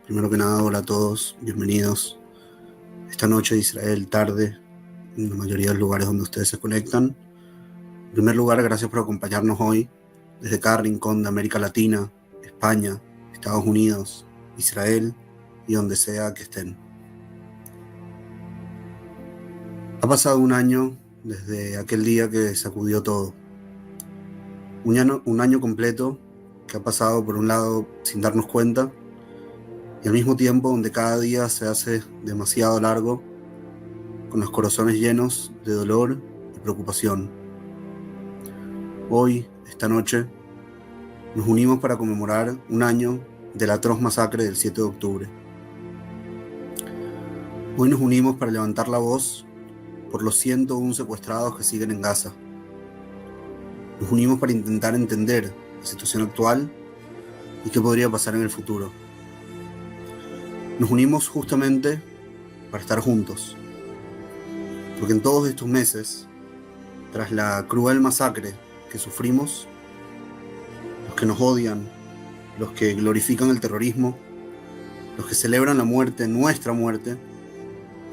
Primero que nada, hola a todos, bienvenidos. Esta noche de Israel, tarde, en la mayoría de los lugares donde ustedes se conectan. En primer lugar, gracias por acompañarnos hoy desde cada rincón de América Latina, España, Estados Unidos, Israel y donde sea que estén. Ha pasado un año desde aquel día que sacudió todo. Un año completo que ha pasado por un lado sin darnos cuenta y al mismo tiempo donde cada día se hace demasiado largo, con los corazones llenos de dolor y preocupación. Hoy, esta noche, nos unimos para conmemorar un año de la atroz masacre del 7 de octubre. Hoy nos unimos para levantar la voz por los 101 secuestrados que siguen en Gaza. Nos unimos para intentar entender la situación actual y qué podría pasar en el futuro. Nos unimos justamente para estar juntos, porque en todos estos meses, tras la cruel masacre que sufrimos, los que nos odian, los que glorifican el terrorismo, los que celebran la muerte, nuestra muerte,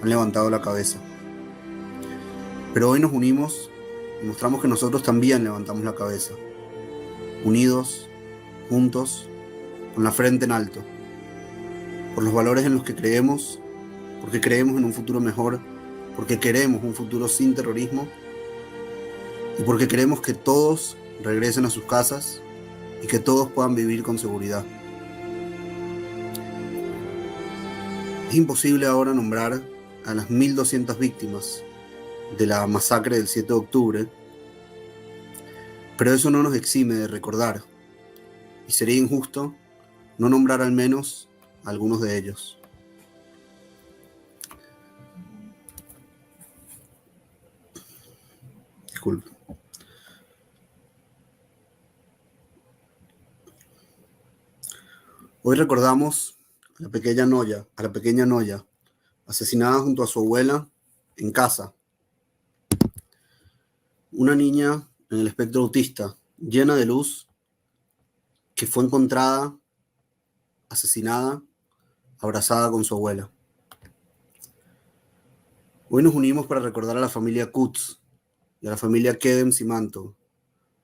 han levantado la cabeza. Pero hoy nos unimos y mostramos que nosotros también levantamos la cabeza, unidos, juntos, con la frente en alto, por los valores en los que creemos, porque creemos en un futuro mejor, porque queremos un futuro sin terrorismo y porque queremos que todos regresen a sus casas y que todos puedan vivir con seguridad. Es imposible ahora nombrar a las 1.200 víctimas de la masacre del 7 de octubre, pero eso no nos exime de recordar, y sería injusto no nombrar al menos a algunos de ellos. Disculpe. Hoy recordamos a la pequeña Noya, asesinada junto a su abuela en casa. Una niña en el espectro autista, llena de luz, que fue encontrada, asesinada, abrazada con su abuela. Hoy nos unimos para recordar a la familia Kutz y a la familia Kedem Simanto,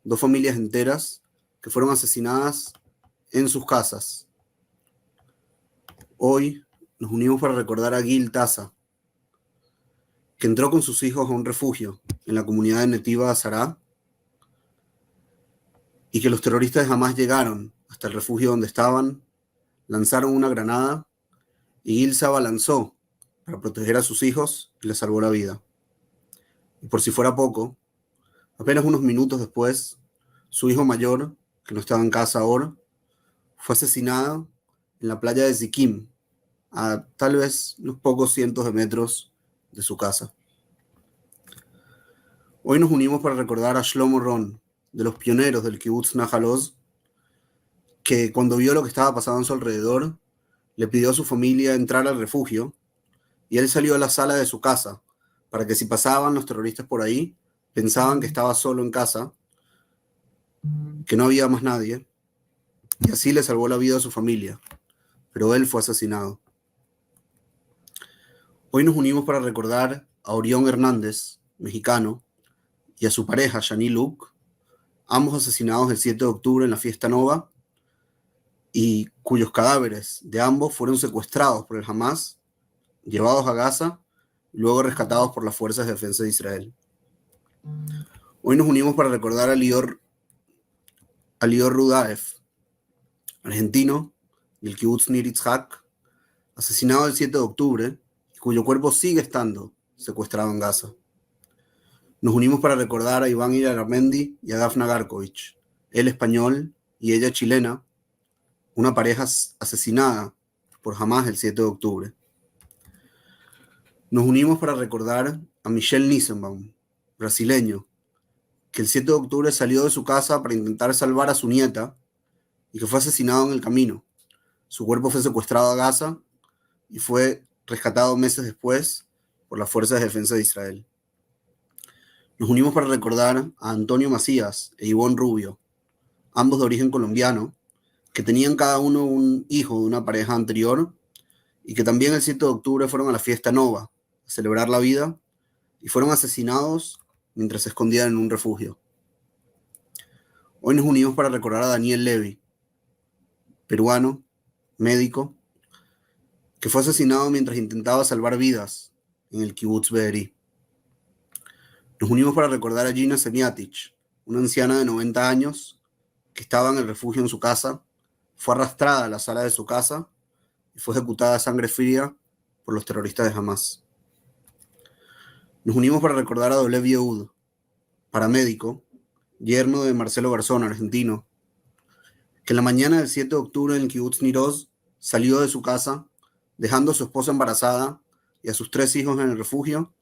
dos familias enteras que fueron asesinadas en sus casas. Hoy nos unimos para recordar a Gil Taza, que entró con sus hijos a un refugio en la comunidad de Netiva Azará y que los terroristas jamás llegaron hasta el refugio donde estaban, lanzaron una granada y Gil se abalanzó para proteger a sus hijos y les salvó la vida. Y por si fuera poco, apenas unos minutos después, su hijo mayor, que no estaba en casa ahora, fue asesinado en la playa de Zikim, a tal vez unos pocos cientos de metros de su casa. Hoy nos unimos para recordar a Shlomo Ron, de los pioneros del Kibutz Nahal Oz, que cuando vio lo que estaba pasando a su alrededor, le pidió a su familia entrar al refugio y él salió a la sala de su casa para que si pasaban los terroristas por ahí, pensaban que estaba solo en casa, que no había más nadie, y así le salvó la vida a su familia, pero él fue asesinado. Hoy nos unimos para recordar a Orión Hernández, mexicano, y a su pareja, Shani Luke, ambos asesinados el 7 de octubre en la Fiesta Nova, y cuyos cadáveres de ambos fueron secuestrados por el Hamas, llevados a Gaza y luego rescatados por las Fuerzas de Defensa de Israel. Hoy nos unimos para recordar a Lior Rudaev, argentino del Kibutz Nir Yitzhak, asesinado el 7 de octubre, cuyo cuerpo sigue estando secuestrado en Gaza. Nos unimos para recordar a Iván Iraramendi y a Dafna Garkovich, él español y ella chilena, una pareja asesinada por Hamas el 7 de octubre. Nos unimos para recordar a Michel Nissenbaum, brasileño, que el 7 de octubre salió de su casa para intentar salvar a su nieta y que fue asesinado en el camino. Su cuerpo fue secuestrado a Gaza y fue rescatado meses después por las Fuerzas de Defensa de Israel. Nos unimos para recordar a Antonio Macías e Ivonne Rubio, ambos de origen colombiano, que tenían cada uno un hijo de una pareja anterior y que también el 7 de octubre fueron a la fiesta Nova a celebrar la vida y fueron asesinados mientras se escondían en un refugio. Hoy nos unimos para recordar a Daniel Levy, peruano, médico, que fue asesinado mientras intentaba salvar vidas en el kibutz Be'eri. Nos unimos para recordar a Gina Semiatic, una anciana de 90 años que estaba en el refugio en su casa, fue arrastrada a la sala de su casa y fue ejecutada a sangre fría por los terroristas de Hamas. Nos unimos para recordar a Dolev Yehud, paramédico, yerno de Marcelo Garzón, argentino, que en la mañana del 7 de octubre en el kibutz Niroz salió de su casa, dejando a su esposa embarazada y a sus 3 hijos en el refugio,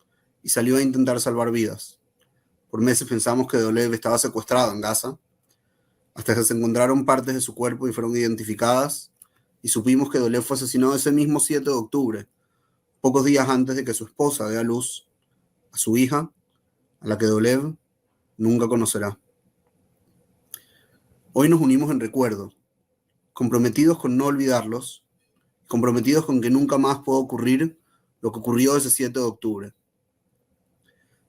y salió a intentar salvar vidas. Por meses pensamos que Dolev estaba secuestrado en Gaza, hasta que se encontraron partes de su cuerpo y fueron identificadas, y supimos que Dolev fue asesinado ese mismo 7 de octubre, pocos días antes de que su esposa dé a luz a su hija, a la que Dolev nunca conocerá. Hoy nos unimos en recuerdo, comprometidos con no olvidarlos, comprometidos con que nunca más pueda ocurrir lo que ocurrió ese 7 de octubre.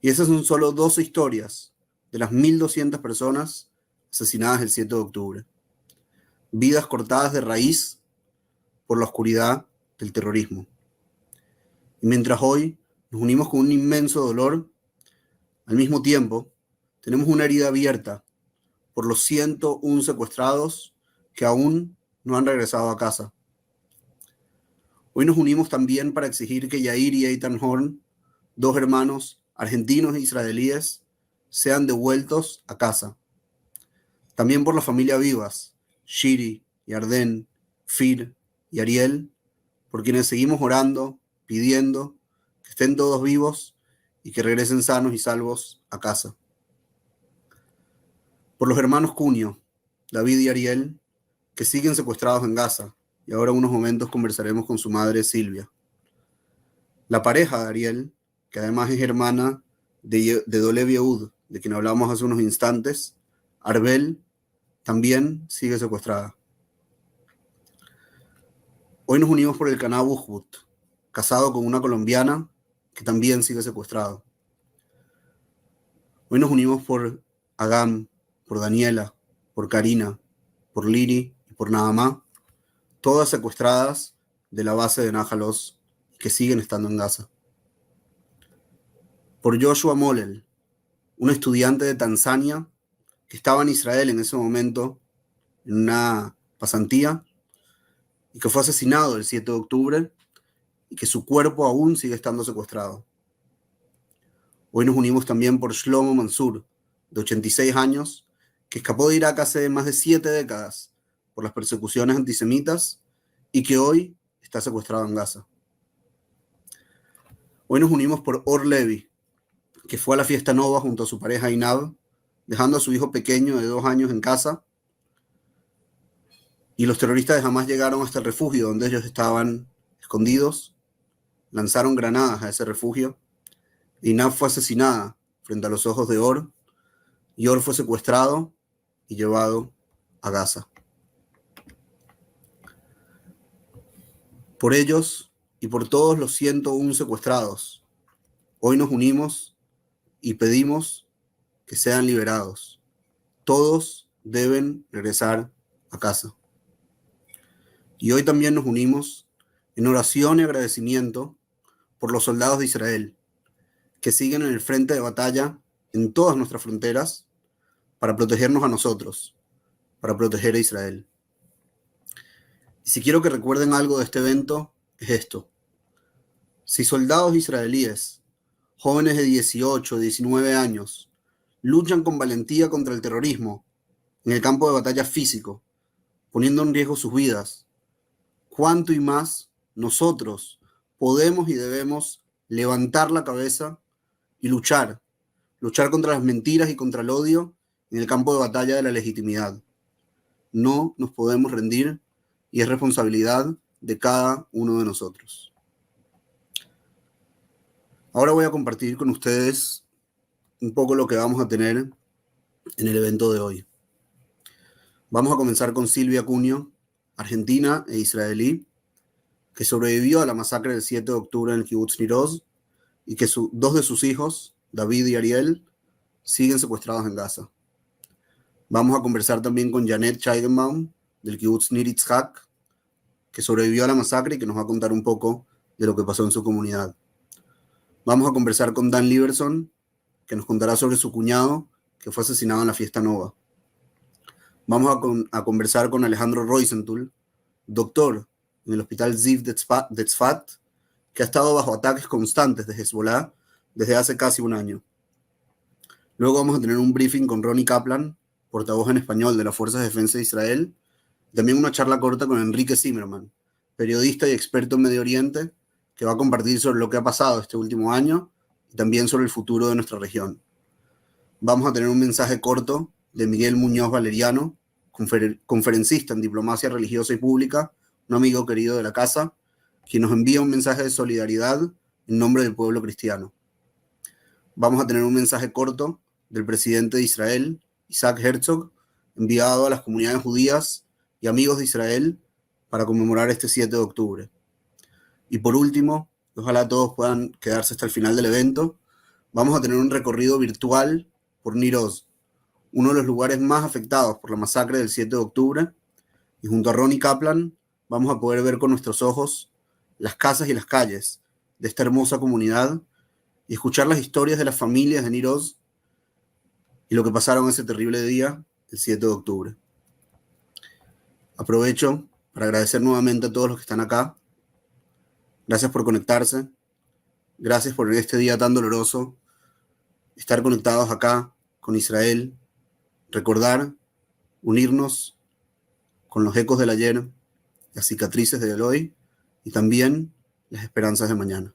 Y esas son solo 12 historias de las 1.200 personas asesinadas el 7 de octubre. Vidas cortadas de raíz por la oscuridad del terrorismo. Y mientras hoy nos unimos con un inmenso dolor, al mismo tiempo tenemos una herida abierta por los 101 secuestrados que aún no han regresado a casa. Hoy nos unimos también para exigir que Yair y Eitan Horn, 2 hermanos argentinos e israelíes, sean devueltos a casa. También por la familia Vivas, Shiri, Yarden, Fir y Ariel, por quienes seguimos orando, pidiendo que estén todos vivos y que regresen sanos y salvos a casa. Por los hermanos Cunio, David y Ariel, que siguen secuestrados en Gaza, y ahora en unos momentos conversaremos con su madre Silvia. La pareja de Ariel, que además es hermana de Dolev Yehud, de quien hablamos hace unos instantes, Arbel, también sigue secuestrada. Hoy nos unimos por el Cana Buchbut, casado con una colombiana que también sigue secuestrado. Hoy nos unimos por Agam, por Daniela, por Karina, por Liri y por Naamá, todas secuestradas de la base de Nájalos que siguen estando en Gaza. Por Joshua Mollel, un estudiante de Tanzania que estaba en Israel en ese momento, en una pasantía, y que fue asesinado el 7 de octubre y que su cuerpo aún sigue estando secuestrado. Hoy nos unimos también por Shlomo Mansur, de 86 años, que escapó de Irak hace más de 7 décadas por las persecuciones antisemitas y que hoy está secuestrado en Gaza. Hoy nos unimos por Or Levi, que fue a la fiesta Nova junto a su pareja Inab, dejando a su hijo pequeño de 2 años en casa, y los terroristas de Hamas llegaron hasta el refugio donde ellos estaban escondidos, lanzaron granadas a ese refugio, y Inab fue asesinada frente a los ojos de Or, y Or fue secuestrado y llevado a Gaza. Por ellos y por todos los 101 secuestrados, hoy nos unimos y pedimos que sean liberados. Todos deben regresar a casa. Y hoy también nos unimos en oración y agradecimiento por los soldados de Israel que siguen en el frente de batalla en todas nuestras fronteras para protegernos a nosotros, para proteger a Israel. Y si quiero que recuerden algo de este evento, es esto. Si soldados israelíes, jóvenes de 18, 19 años, luchan con valentía contra el terrorismo en el campo de batalla físico, poniendo en riesgo sus vidas, ¿cuánto y más nosotros podemos y debemos levantar la cabeza y luchar contra las mentiras y contra el odio en el campo de batalla de la legitimidad? No nos podemos rendir y es responsabilidad de cada uno de nosotros. Ahora voy a compartir con ustedes un poco lo que vamos a tener en el evento de hoy. Vamos a comenzar con Silvia Cunio, argentina e israelí, que sobrevivió a la masacre del 7 de octubre en el kibutz Nir Oz y que dos de sus hijos, David y Ariel, siguen secuestrados en Gaza. Vamos a conversar también con Janet Scheigenbaum, del kibutz Nir Yitzhak, que sobrevivió a la masacre y que nos va a contar un poco de lo que pasó en su comunidad. Vamos a conversar con Dan Liberson, que nos contará sobre su cuñado, que fue asesinado en la fiesta Nova. Vamos a conversar con Alejandro Roisenthal, doctor en el hospital Ziv de Tzfat, que ha estado bajo ataques constantes de Hezbollah desde hace casi un año. Luego vamos a tener un briefing con Ronnie Kaplan, portavoz en español de las Fuerzas de Defensa de Israel, y también una charla corta con Enrique Zimmerman, periodista y experto en Medio Oriente, que va a compartir sobre lo que ha pasado este último año y también sobre el futuro de nuestra región. Vamos a tener un mensaje corto de Miguel Muñoz Valeriano, conferencista en diplomacia religiosa y pública, un amigo querido de la casa, quien nos envía un mensaje de solidaridad en nombre del pueblo cristiano. Vamos a tener un mensaje corto del presidente de Israel, Isaac Herzog, enviado a las comunidades judías y amigos de Israel para conmemorar este 7 de octubre. Y por último, ojalá todos puedan quedarse hasta el final del evento, vamos a tener un recorrido virtual por Nir Oz, uno de los lugares más afectados por la masacre del 7 de octubre, y junto a Ronnie Kaplan vamos a poder ver con nuestros ojos las casas y las calles de esta hermosa comunidad y escuchar las historias de las familias de Nir Oz y lo que pasaron ese terrible día, el 7 de octubre. Aprovecho para agradecer nuevamente a todos los que están acá. Gracias por conectarse. Gracias por este día tan doloroso estar conectados acá con Israel, recordar, unirnos con los ecos del ayer, las cicatrices del hoy y también las esperanzas de mañana.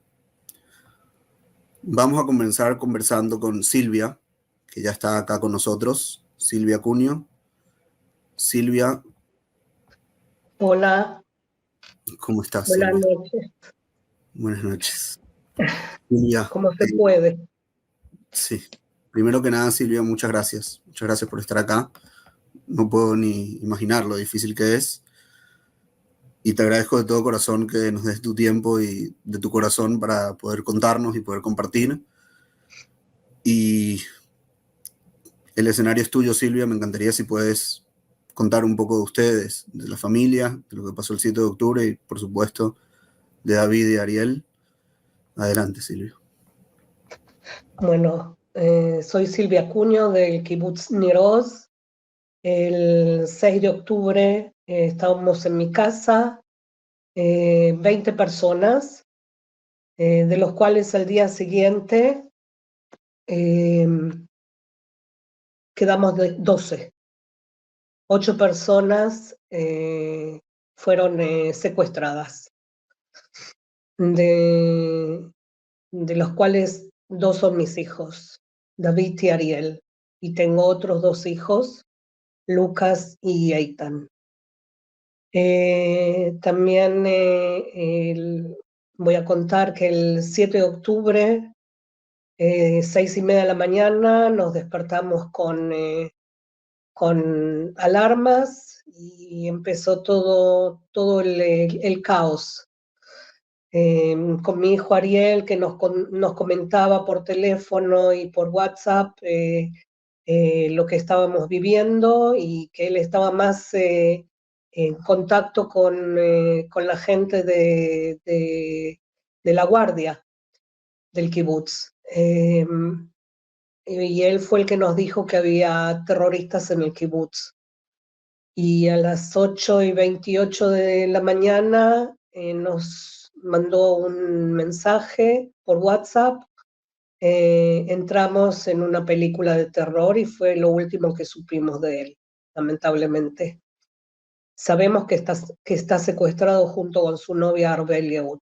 Vamos a comenzar conversando con Silvia, que ya está acá con nosotros, Silvia Cunio. Silvia. Hola. ¿Cómo estás, Buenas Silvia? noches. Buenas noches. Silvia, ¿Cómo se puede? Sí. Primero que nada, Silvia, muchas gracias. Muchas gracias por estar acá. No puedo ni imaginar lo difícil que es. Y te agradezco de todo corazón que nos des tu tiempo y de tu corazón para poder contarnos y poder compartir. Y el escenario es tuyo, Silvia. Me encantaría si puedes contar un poco de ustedes, de la familia, de lo que pasó el 7 de octubre y, por supuesto, de David y Ariel. Adelante, Silvia. Bueno, soy Silvia Cunio del kibutz Nir Oz. El 6 de octubre estábamos en mi casa, 20 personas, de los cuales al día siguiente quedamos de 12. 8 personas fueron secuestradas, de los cuales 2 son mis hijos, David y Ariel, y tengo otros 2 hijos, Lucas y Eitan. También voy a contar que el 7 de octubre, 6:30 de la mañana, nos despertamos con alarmas y empezó todo el caos. Con mi hijo Ariel, que nos comentaba por teléfono y por WhatsApp lo que estábamos viviendo, y que él estaba más en contacto con la gente de la guardia del kibutz. Y él fue el que nos dijo que había terroristas en el kibutz. Y a las 8:28 de la mañana nos mandó un mensaje por WhatsApp. Entramos en una película de terror y fue lo último que supimos de él, lamentablemente. Sabemos que está secuestrado junto con su novia Arbel Yehuda.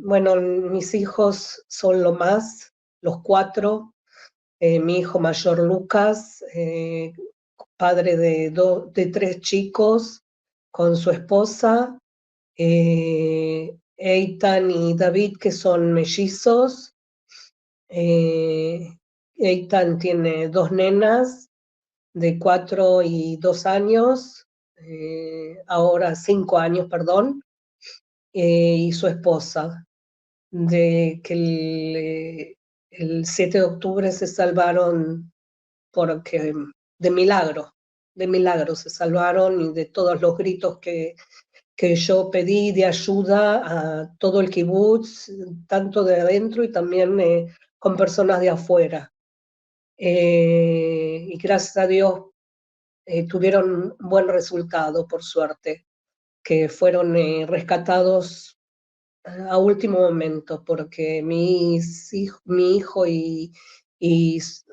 Bueno, mis hijos son lo más, los 4. Mi hijo mayor Lucas, padre de 3 chicos, con su esposa, Eitan y David, que son mellizos. Eitan tiene 2 nenas, de 4 y 2 años, ahora 5 años, perdón, y su esposa, de que el 7 de octubre se salvaron porque de milagro se salvaron, y de todos los gritos que yo pedí de ayuda a todo el kibutz, tanto de adentro y también con personas de afuera. Y gracias a Dios tuvieron un buen resultado, por suerte, que fueron rescatados a último momento, porque mi hijo y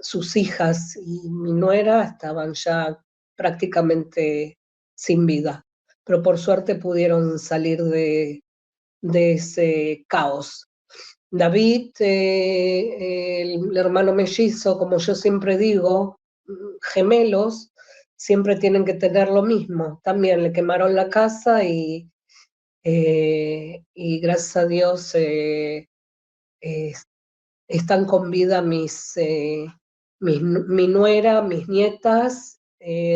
sus hijas y mi nuera estaban ya prácticamente sin vida, pero por suerte pudieron salir de ese caos. David, el hermano mellizo, como yo siempre digo, gemelos, siempre tienen que tener lo mismo. También le quemaron la casa y gracias a Dios eh, están con vida mi nuera, mis nietas,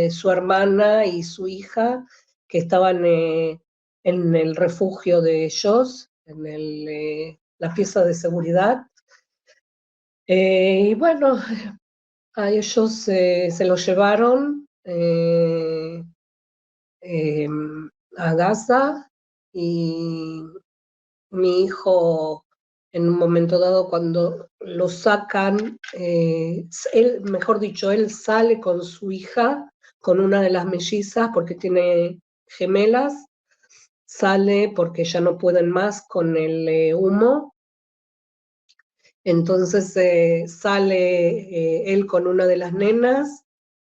su hermana y su hija, que estaban en el refugio de ellos, en la pieza de seguridad. Y bueno, a ellos se los llevaron eh, a Gaza, y mi hijo, en un momento dado, cuando lo sacan, él, mejor dicho, él sale con su hija, con una de las mellizas, porque tiene gemelas, sale porque ya no pueden más con el humo. Entonces sale él con una de las nenas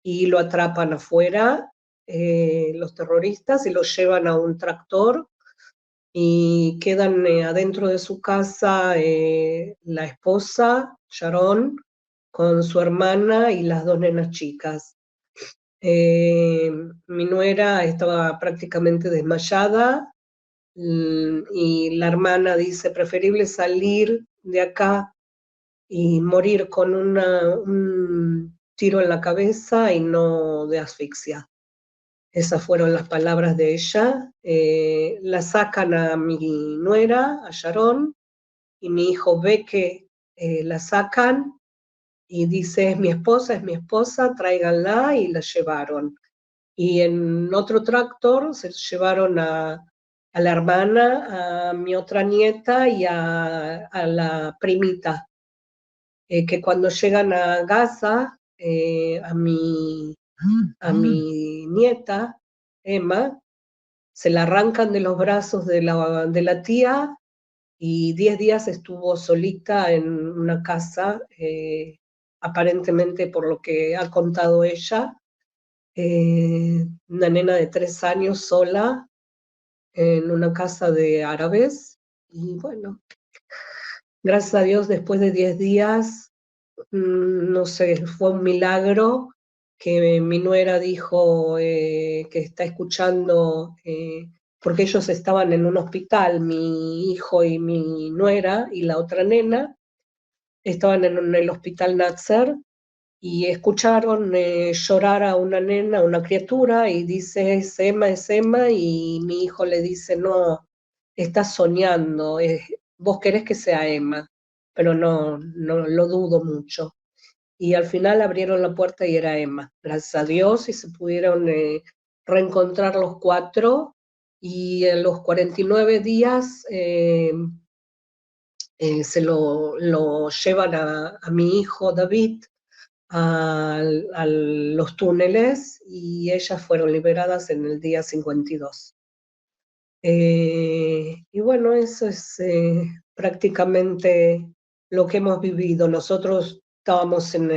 y lo atrapan afuera los terroristas, y lo llevan a un tractor, y quedan adentro de su casa la esposa, Sharon, con su hermana y las dos nenas chicas. Mi nuera estaba prácticamente desmayada, y la hermana dice: preferible salir de acá y morir con un tiro en la cabeza y no de asfixia. Esas fueron las palabras de ella. La sacan a mi nuera, a Sharon, y mi hijo ve que la sacan y dice: es mi esposa, tráiganla, y la llevaron. Y en otro tractor se llevaron a la hermana, a mi otra nieta y a la primita, que cuando llegan a Gaza, a mi nieta, Emma, se la arrancan de los brazos de la tía, y 10 días estuvo solita en una casa, aparentemente por lo que ha contado ella, una nena de 3 años sola en una casa de árabes. Y bueno, gracias a Dios, después de 10 días, no sé, fue un milagro que mi nuera dijo que está escuchando, porque ellos estaban en un hospital, mi hijo y mi nuera y la otra nena, estaban en el hospital Natzer, y escucharon llorar a una nena, a una criatura, y dice: es Emma, y mi hijo le dice: no, estás soñando, vos querés que sea Emma, pero no lo dudo mucho. Y al final abrieron la puerta y era Emma, gracias a Dios, y se pudieron reencontrar los 4, y en los 49 días se lo llevan a mi hijo David a los túneles, y ellas fueron liberadas en el día 52. Y bueno, eso es prácticamente lo que hemos vivido. Nosotros estábamos en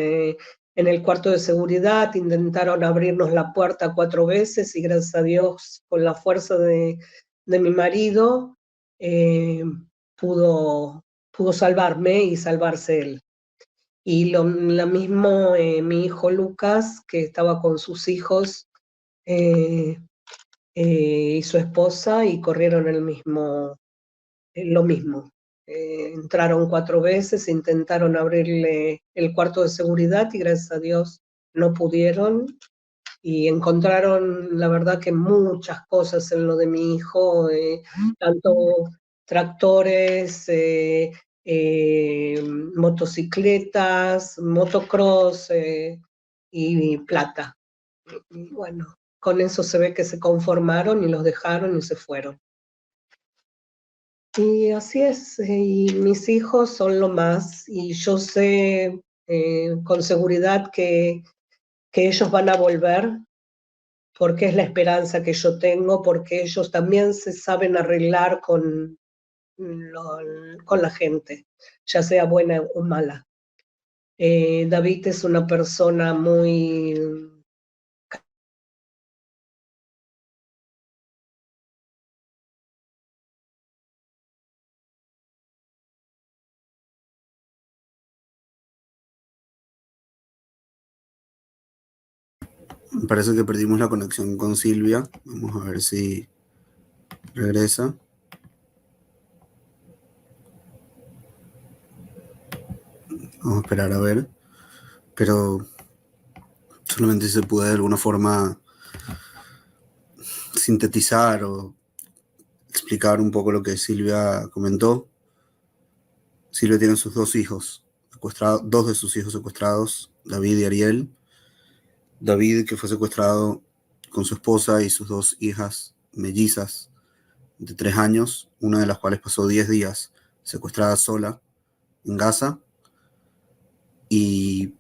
el cuarto de seguridad, intentaron abrirnos la puerta 4 veces, y gracias a Dios, con la fuerza de mi marido, pudo salvarme y salvarse él. Y lo mismo mi hijo Lucas, que estaba con sus hijos y su esposa, y corrieron lo mismo. Entraron 4 veces, intentaron abrirle el cuarto de seguridad, y gracias a Dios no pudieron y encontraron, la verdad, que muchas cosas en lo de mi hijo, tanto tractores, motocicletas, motocross y plata. Y bueno, con eso se ve que se conformaron y los dejaron y se fueron. Y así es, y mis hijos son lo más, y yo sé con seguridad que ellos van a volver, porque es la esperanza que yo tengo, porque ellos también se saben arreglar con la gente, ya sea buena o mala. David es una persona muy... Me parece que perdimos la conexión con Silvia. Vamos a ver si regresa. Vamos a esperar a ver. Pero solamente si se puede de alguna forma sintetizar o explicar un poco lo que Silvia comentó. Silvia tiene sus dos hijos secuestrados, dos de sus hijos secuestrados, David y Ariel. David, que fue secuestrado con su esposa y sus dos hijas mellizas de 3 años, una de las cuales pasó 10 días secuestrada sola en Gaza, y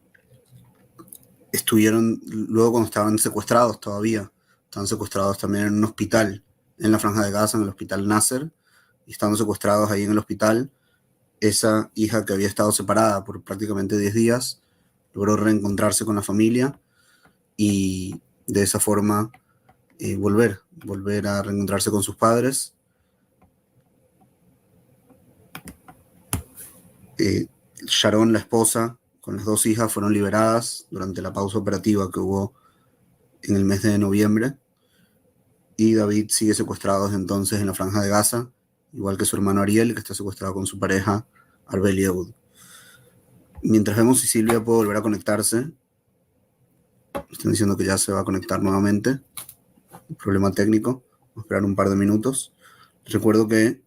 estuvieron, luego cuando estaban secuestrados todavía, estaban secuestrados también en un hospital en la Franja de Gaza, en el hospital Nasser, y estando secuestrados ahí en el hospital, esa hija que había estado separada por prácticamente 10 días, logró reencontrarse con la familia y de esa forma volver a reencontrarse con sus padres. Sharon, la esposa, con las dos hijas, fueron liberadas durante la pausa operativa que hubo en el mes de noviembre, y David sigue secuestrado desde entonces en la Franja de Gaza, igual que su hermano Ariel, que está secuestrado con su pareja Arbel Yehoud. Mientras vemos si Silvia puede volver a conectarse, están diciendo que ya se va a conectar nuevamente. Un problema técnico. Vamos a esperar un par de minutos. Les recuerdo que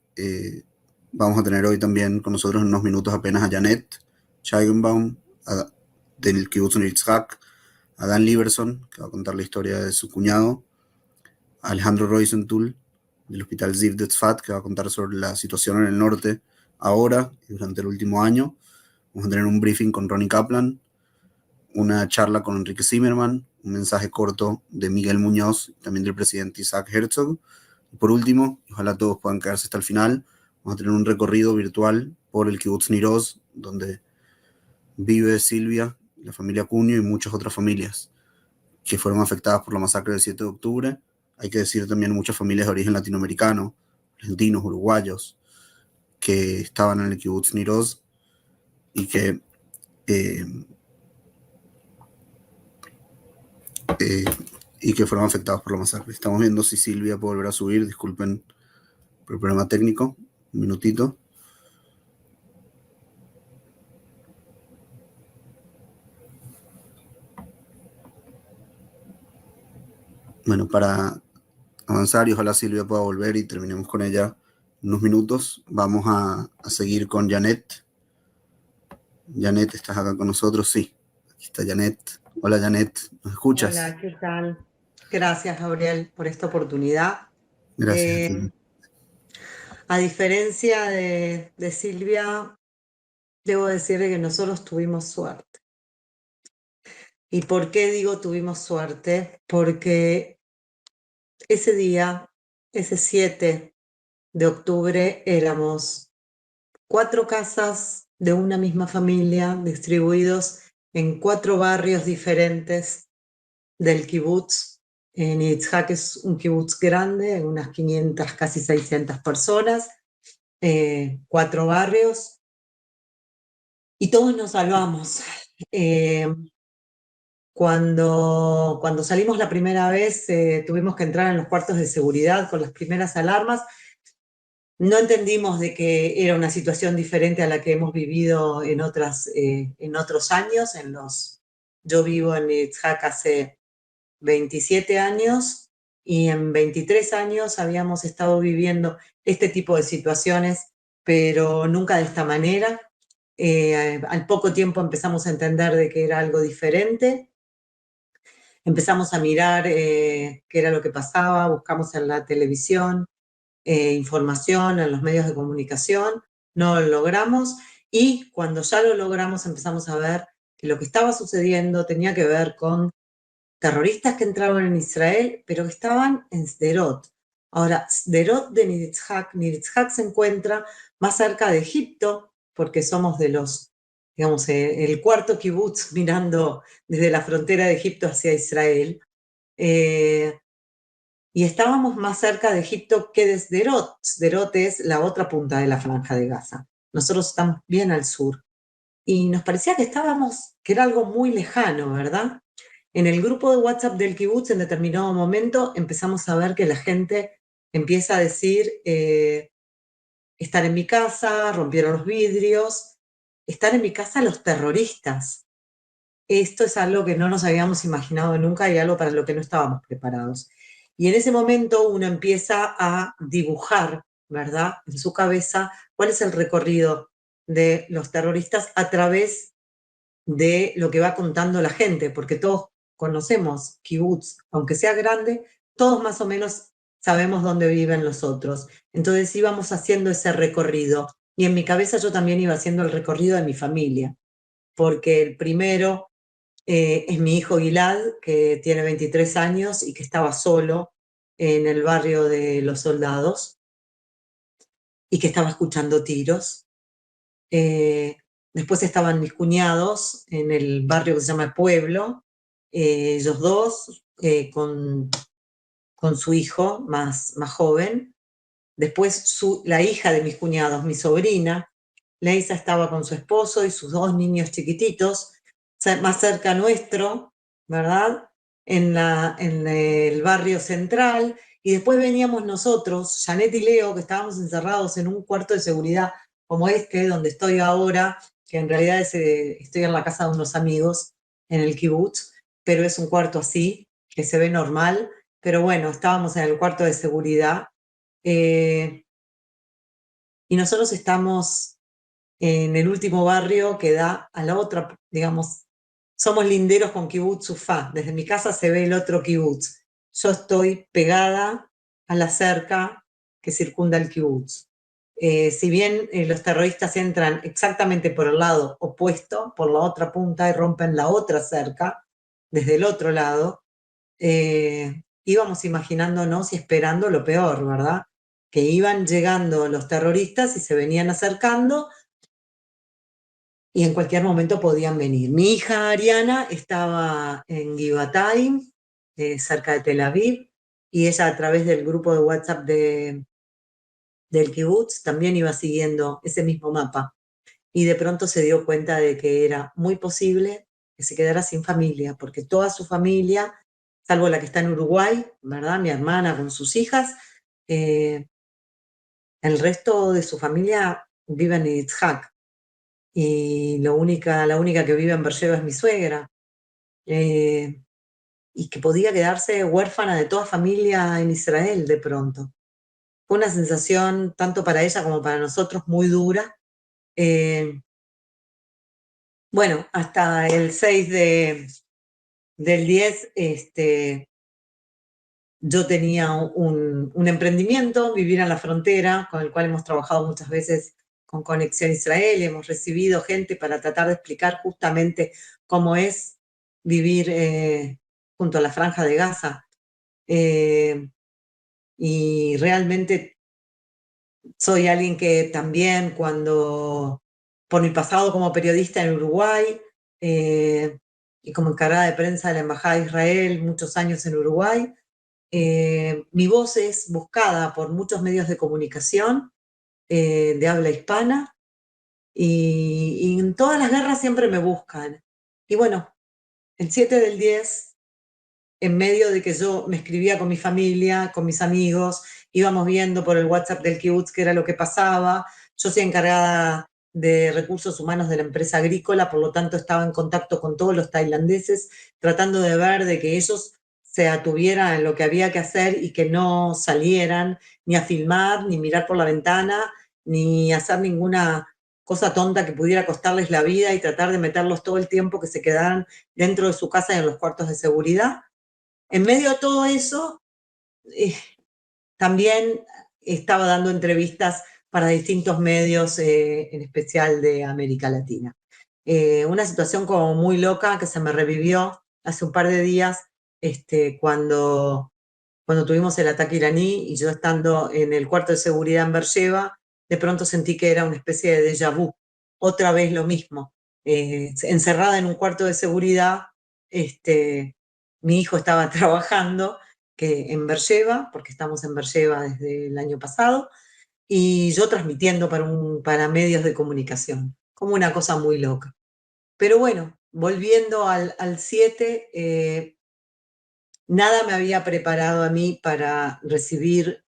vamos a tener hoy también con nosotros en unos minutos apenas a Janet Scheigenbaum, del Kibbutz Nir Yitzhak, a Dan Lieberson, que va a contar la historia de su cuñado, a Alejandro Roisenthal, del Hospital Ziv de Tzfat, que va a contar sobre la situación en el norte ahora y durante el último año. Vamos a tener un briefing con Ronnie Kaplan, una charla con Enrique Zimmerman, un mensaje corto de Miguel Muñoz, también del presidente Isaac Herzog. Y por último, ojalá todos puedan quedarse hasta el final, vamos a tener un recorrido virtual por el Kibbutz Nir Oz, donde vive Silvia, la familia Cunio y muchas otras familias que fueron afectadas por la masacre del 7 de octubre. Hay que decir también muchas familias de origen latinoamericano, argentinos, uruguayos, que estaban en el Kibbutz Nir Oz y que fueron afectados por la masacre. Estamos viendo si Silvia puede volver a subir. Disculpen por el problema técnico. Un minutito. Bueno, para avanzar y ojalá Silvia pueda volver y terminemos con ella en unos minutos, vamos a seguir con Janet. Janet, ¿estás acá con nosotros? Sí, aquí está Janet. Hola Janet, ¿nos escuchas? Hola, ¿qué tal? Gracias, Gabriel, por esta oportunidad. Gracias a ti. A diferencia de Silvia, debo decirle que nosotros tuvimos suerte. ¿Y por qué digo tuvimos suerte? Porque ese día, ese 7 de octubre, éramos 4 casas de una misma familia distribuidos en 4 barrios diferentes del kibutz. Nir Yitzhak es un kibutz grande, unas 500, casi 600 personas, 4 barrios, y todos nos salvamos. Cuando salimos la primera vez, tuvimos que entrar en los cuartos de seguridad con las primeras alarmas. No entendimos de que era una situación diferente a la que hemos vivido en otros años, en los Yo vivo en Yitzhak hace 27 años y en 23 años habíamos estado viviendo este tipo de situaciones, pero nunca de esta manera. Al poco tiempo empezamos a entender de que era algo diferente. Empezamos a mirar qué era lo que pasaba, buscamos en la televisión información, en los medios de comunicación, no lo logramos y cuando ya lo logramos empezamos a ver que lo que estaba sucediendo tenía que ver con terroristas que entraban en Israel, pero que estaban en Sderot. Ahora, Sderot de Niritzhak se encuentra más cerca de Egipto, porque somos de los, digamos, el cuarto kibutz mirando desde la frontera de Egipto hacia Israel. Y estábamos más cerca de Egipto que de Sderot. Sderot es la otra punta de la Franja de Gaza. Nosotros estamos bien al sur. Y nos parecía que era algo muy lejano, ¿verdad? En el grupo de WhatsApp del kibutz, en determinado momento, empezamos a ver que la gente empieza a decir, están en mi casa, rompieron los vidrios, están en mi casa los terroristas. Esto es algo que no nos habíamos imaginado nunca y algo para lo que no estábamos preparados. Y en ese momento uno empieza a dibujar, ¿verdad?, en su cabeza cuál es el recorrido de los terroristas a través de lo que va contando la gente, porque todos conocemos kibutz, aunque sea grande, todos más o menos sabemos dónde viven los otros. Entonces íbamos haciendo ese recorrido. Y en mi cabeza yo también iba haciendo el recorrido de mi familia, porque el primero es mi hijo Gilad, que tiene 23 años y que estaba solo en el barrio de Los Soldados y que estaba escuchando tiros. Después estaban mis cuñados en el barrio que se llama Pueblo, ellos dos con su hijo más joven. Después la hija de mis cuñados, mi sobrina, Leisa, estaba con su esposo y sus 2 niños chiquititos, más cerca nuestro, ¿verdad?, en el barrio central. Y después veníamos nosotros, Janet y Leo, que estábamos encerrados en un cuarto de seguridad como este, donde estoy ahora, que en realidad estoy en la casa de unos amigos en el kibutz, pero es un cuarto así, que se ve normal. Pero bueno, estábamos en el cuarto de seguridad. Y nosotros estamos en el último barrio que da a la otra, digamos, somos linderos con Kibutz Sufá. Desde mi casa se ve el otro kibutz. Yo estoy pegada a la cerca que circunda el kibutz. Si bien los terroristas entran exactamente por el lado opuesto, por la otra punta, y rompen la otra cerca, desde el otro lado, íbamos imaginándonos y esperando lo peor, ¿verdad? Que iban llegando los terroristas y se venían acercando y en cualquier momento podían venir. Mi hija Ariana estaba en Givatayim, cerca de Tel Aviv, y ella a través del grupo de WhatsApp del kibutz también iba siguiendo ese mismo mapa. Y de pronto se dio cuenta de que era muy posible que se quedara sin familia, porque toda su familia, salvo la que está en Uruguay, ¿verdad?, mi hermana con sus hijas, el resto de su familia vive en Yitzhak. Y la única que vive en Beersheba es mi suegra, y que podía quedarse huérfana de toda familia en Israel de pronto. Fue una sensación, tanto para ella como para nosotros, muy dura. Bueno, hasta el 6 del 10, yo tenía un emprendimiento, vivir en la frontera, con el cual hemos trabajado muchas veces con Conexión Israel, hemos recibido gente para tratar de explicar justamente cómo es vivir junto a la Franja de Gaza. Y realmente soy alguien que también por mi pasado como periodista en Uruguay y como encargada de prensa de la Embajada de Israel, muchos años en Uruguay, mi voz es buscada por muchos medios de comunicación de habla hispana y en todas las guerras siempre me buscan. Y bueno, el 7 del 10, en medio de que yo me escribía con mi familia, con mis amigos, íbamos viendo por el WhatsApp del kibutz qué era lo que pasaba. Yo soy encargada de recursos humanos de la empresa agrícola, por lo tanto estaba en contacto con todos los tailandeses, tratando de ver de que ellos se atuvieran en lo que había que hacer y que no salieran ni a filmar, ni mirar por la ventana, ni hacer ninguna cosa tonta que pudiera costarles la vida, y tratar de meterlos todo el tiempo que se quedaran dentro de su casa y en los cuartos de seguridad. En medio de todo eso, también estaba dando entrevistas para distintos medios, en especial de América Latina. Una situación como muy loca que se me revivió hace un par de días, cuando tuvimos el ataque iraní, y yo estando en el cuarto de seguridad en Beersheba, de pronto sentí que era una especie de déjà vu. Otra vez lo mismo. Encerrada en un cuarto de seguridad, mi hijo estaba trabajando en Beersheba, porque estamos en Beersheba desde el año pasado, y yo transmitiendo para medios de comunicación, como una cosa muy loca. Pero bueno, volviendo al 7, nada me había preparado a mí para recibir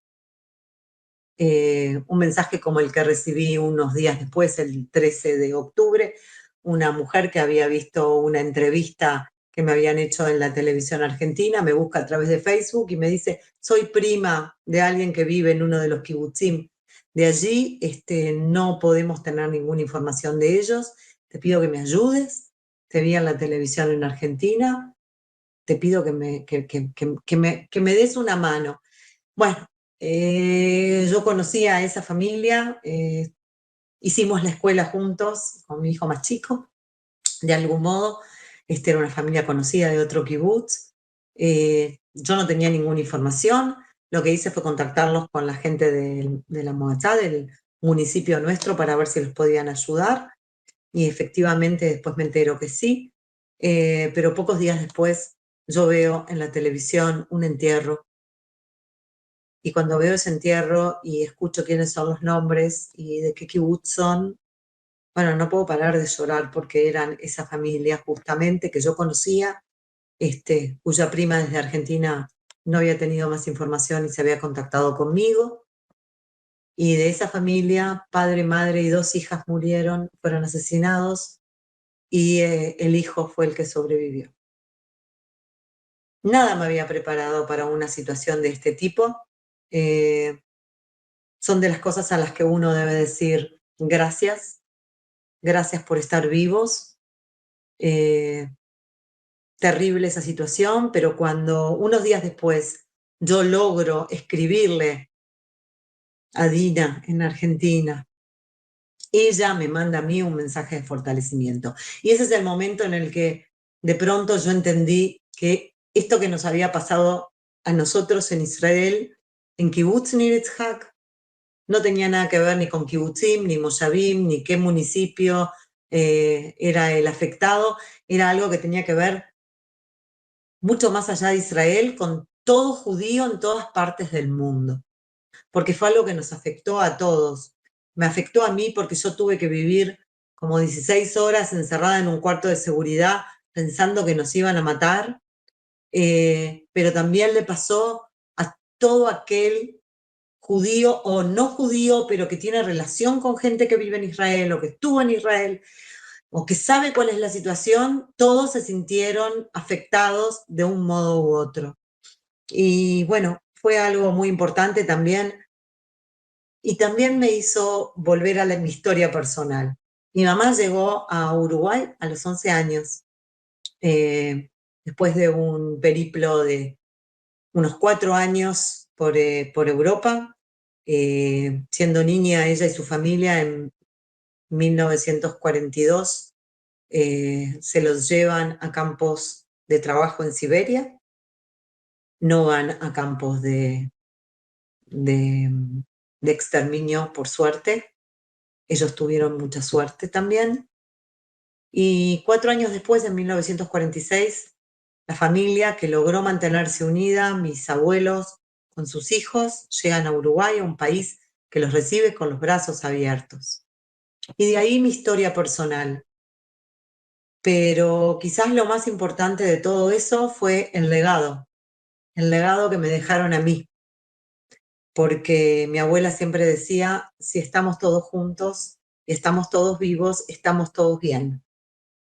un mensaje como el que recibí unos días después, el 13 de octubre, una mujer que había visto una entrevista que me habían hecho en la televisión argentina, me busca a través de Facebook y me dice: soy prima de alguien que vive en uno de los kibutzim de allí, no podemos tener ninguna información de ellos, te pido que me ayudes, te vi en la televisión en Argentina, te pido que me des una mano. Bueno, yo conocía a esa familia, hicimos la escuela juntos con mi hijo más chico, de algún modo. Era una familia conocida de otro kibutz. Yo no tenía ninguna información. Lo que hice fue contactarlos con la gente de la Moatzá, del municipio nuestro, para ver si los podían ayudar. Y efectivamente después me entero que sí. Pero pocos días después yo veo en la televisión un entierro. Y cuando veo ese entierro y escucho quiénes son los nombres y de qué kibutz son, bueno, no puedo parar de llorar, porque eran esa familia justamente que yo conocía, cuya prima desde Argentina no había tenido más información y se había contactado conmigo. Y de esa familia, padre, madre y 2 hijas murieron, fueron asesinados, y el hijo fue el que sobrevivió. Nada me había preparado para una situación de este tipo. Son de las cosas a las que uno debe decir gracias, gracias por estar vivos. Terrible esa situación, pero cuando unos días después yo logro escribirle a Dina en Argentina, ella me manda a mí un mensaje de fortalecimiento. Y ese es el momento en el que de pronto yo entendí que esto que nos había pasado a nosotros en Israel, en Kibbutz Nir Yitzhak, no tenía nada que ver ni con kibutzim, ni moshavim, ni qué municipio era el afectado. Era algo que tenía que ver mucho más allá de Israel, con todo judío en todas partes del mundo, porque fue algo que nos afectó a todos. Me afectó a mí porque yo tuve que vivir como 16 horas encerrada en un cuarto de seguridad pensando que nos iban a matar, pero también le pasó a todo aquel judío o no judío, pero que tiene relación con gente que vive en Israel o que estuvo en Israel o que sabe cuál es la situación. Todos se sintieron afectados de un modo u otro. Y bueno, fue algo muy importante también, y también me hizo volver a mi historia personal. Mi mamá llegó a Uruguay a los 11 años, después de un periplo de unos 4 años por Europa. Siendo niña ella y su familia, en 1942 se los llevan a campos de trabajo en Siberia. No van a campos de exterminio, por suerte. Ellos tuvieron mucha suerte también. Y 4 años después, en 1946, la familia, que logró mantenerse unida, mis abuelos con sus hijos, llegan a Uruguay, un país que los recibe con los brazos abiertos. Y de ahí mi historia personal. Pero quizás lo más importante de todo eso fue el legado que me dejaron a mí. Porque mi abuela siempre decía: si estamos todos juntos, estamos todos vivos, estamos todos bien.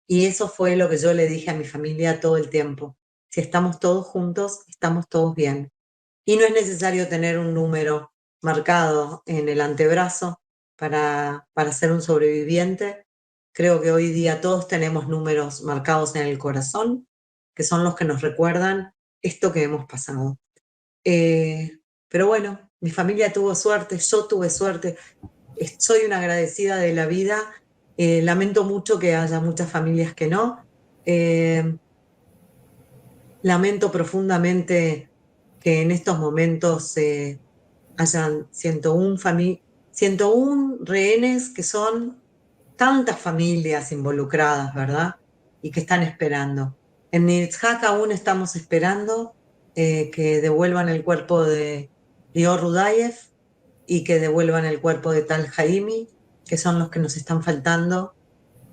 Y eso fue lo que yo le dije a mi familia todo el tiempo. Si estamos todos juntos, estamos todos bien. Y no es necesario tener un número marcado en el antebrazo para ser un sobreviviente. Creo que hoy día todos tenemos números marcados en el corazón, que son los que nos recuerdan esto que hemos pasado. Pero bueno, mi familia tuvo suerte, yo tuve suerte. Soy una agradecida de la vida. Lamento mucho que haya muchas familias que no. Lamento profundamente que en estos momentos hayan 101 rehenes, que son tantas familias involucradas, ¿verdad? Y que están esperando. En Nirtzhak aún estamos esperando que devuelvan el cuerpo de Lior Rudayev y que devuelvan el cuerpo de Tal Haimi, que son los que nos están faltando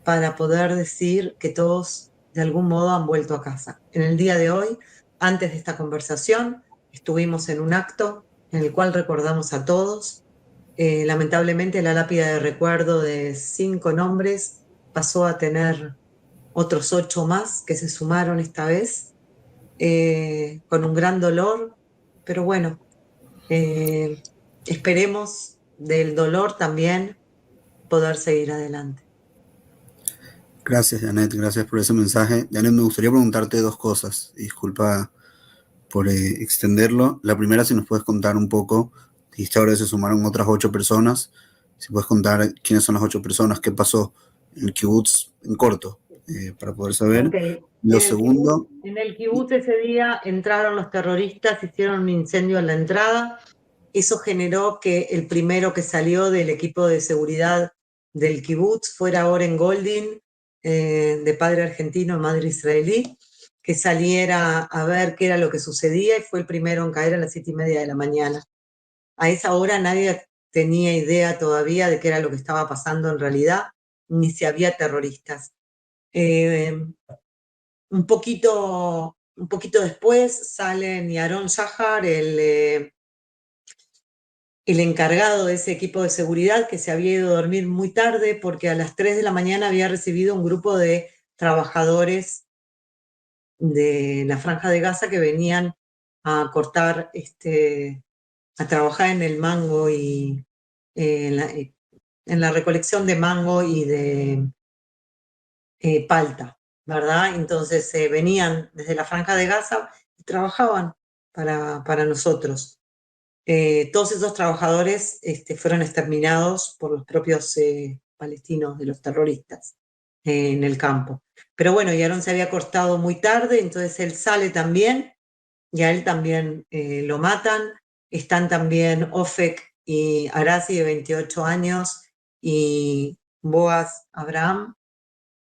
para poder decir que todos de algún modo han vuelto a casa. En el día de hoy, antes de esta conversación, estuvimos en un acto en el cual recordamos a todos. Lamentablemente la lápida de recuerdo de 5 nombres pasó a tener otros 8 más que se sumaron esta vez, con un gran dolor, pero bueno, esperemos del dolor también poder seguir adelante. Gracias, Janet, gracias por ese mensaje. Janet, me gustaría preguntarte 2 cosas. Disculpa por extenderlo. La primera, si nos puedes contar un poco, dijiste ahora se sumaron otras 8 personas. Si puedes contar quiénes son las 8 personas, qué pasó en el kibutz en corto, para poder saber. Okay. Lo segundo... En el kibutz ese día entraron los terroristas, hicieron un incendio en la entrada. Eso generó que el primero que salió del equipo de seguridad del kibutz fuera Oren Goldin, de padre argentino, madre israelí, que saliera a ver qué era lo que sucedía y fue el primero en caer a las 7:30 de la mañana. A esa hora nadie tenía idea todavía de qué era lo que estaba pasando en realidad, ni si había terroristas. Un poquito después sale Yaron Shahar, el encargado de ese equipo de seguridad, que se había ido a dormir muy tarde porque a las 3 de la mañana había recibido un grupo de trabajadores de la Franja de Gaza que venían a cortar, a trabajar en el mango y en la recolección de mango y de palta, ¿verdad? Entonces venían desde la Franja de Gaza y trabajaban para nosotros. Todos esos trabajadores fueron exterminados por los propios palestinos, de los terroristas, en el campo. Pero bueno, Yaron se había acostado muy tarde, entonces él sale también, y a él también lo matan. Están también Ofek y Arasi, de 28 años, y Boaz Abraham.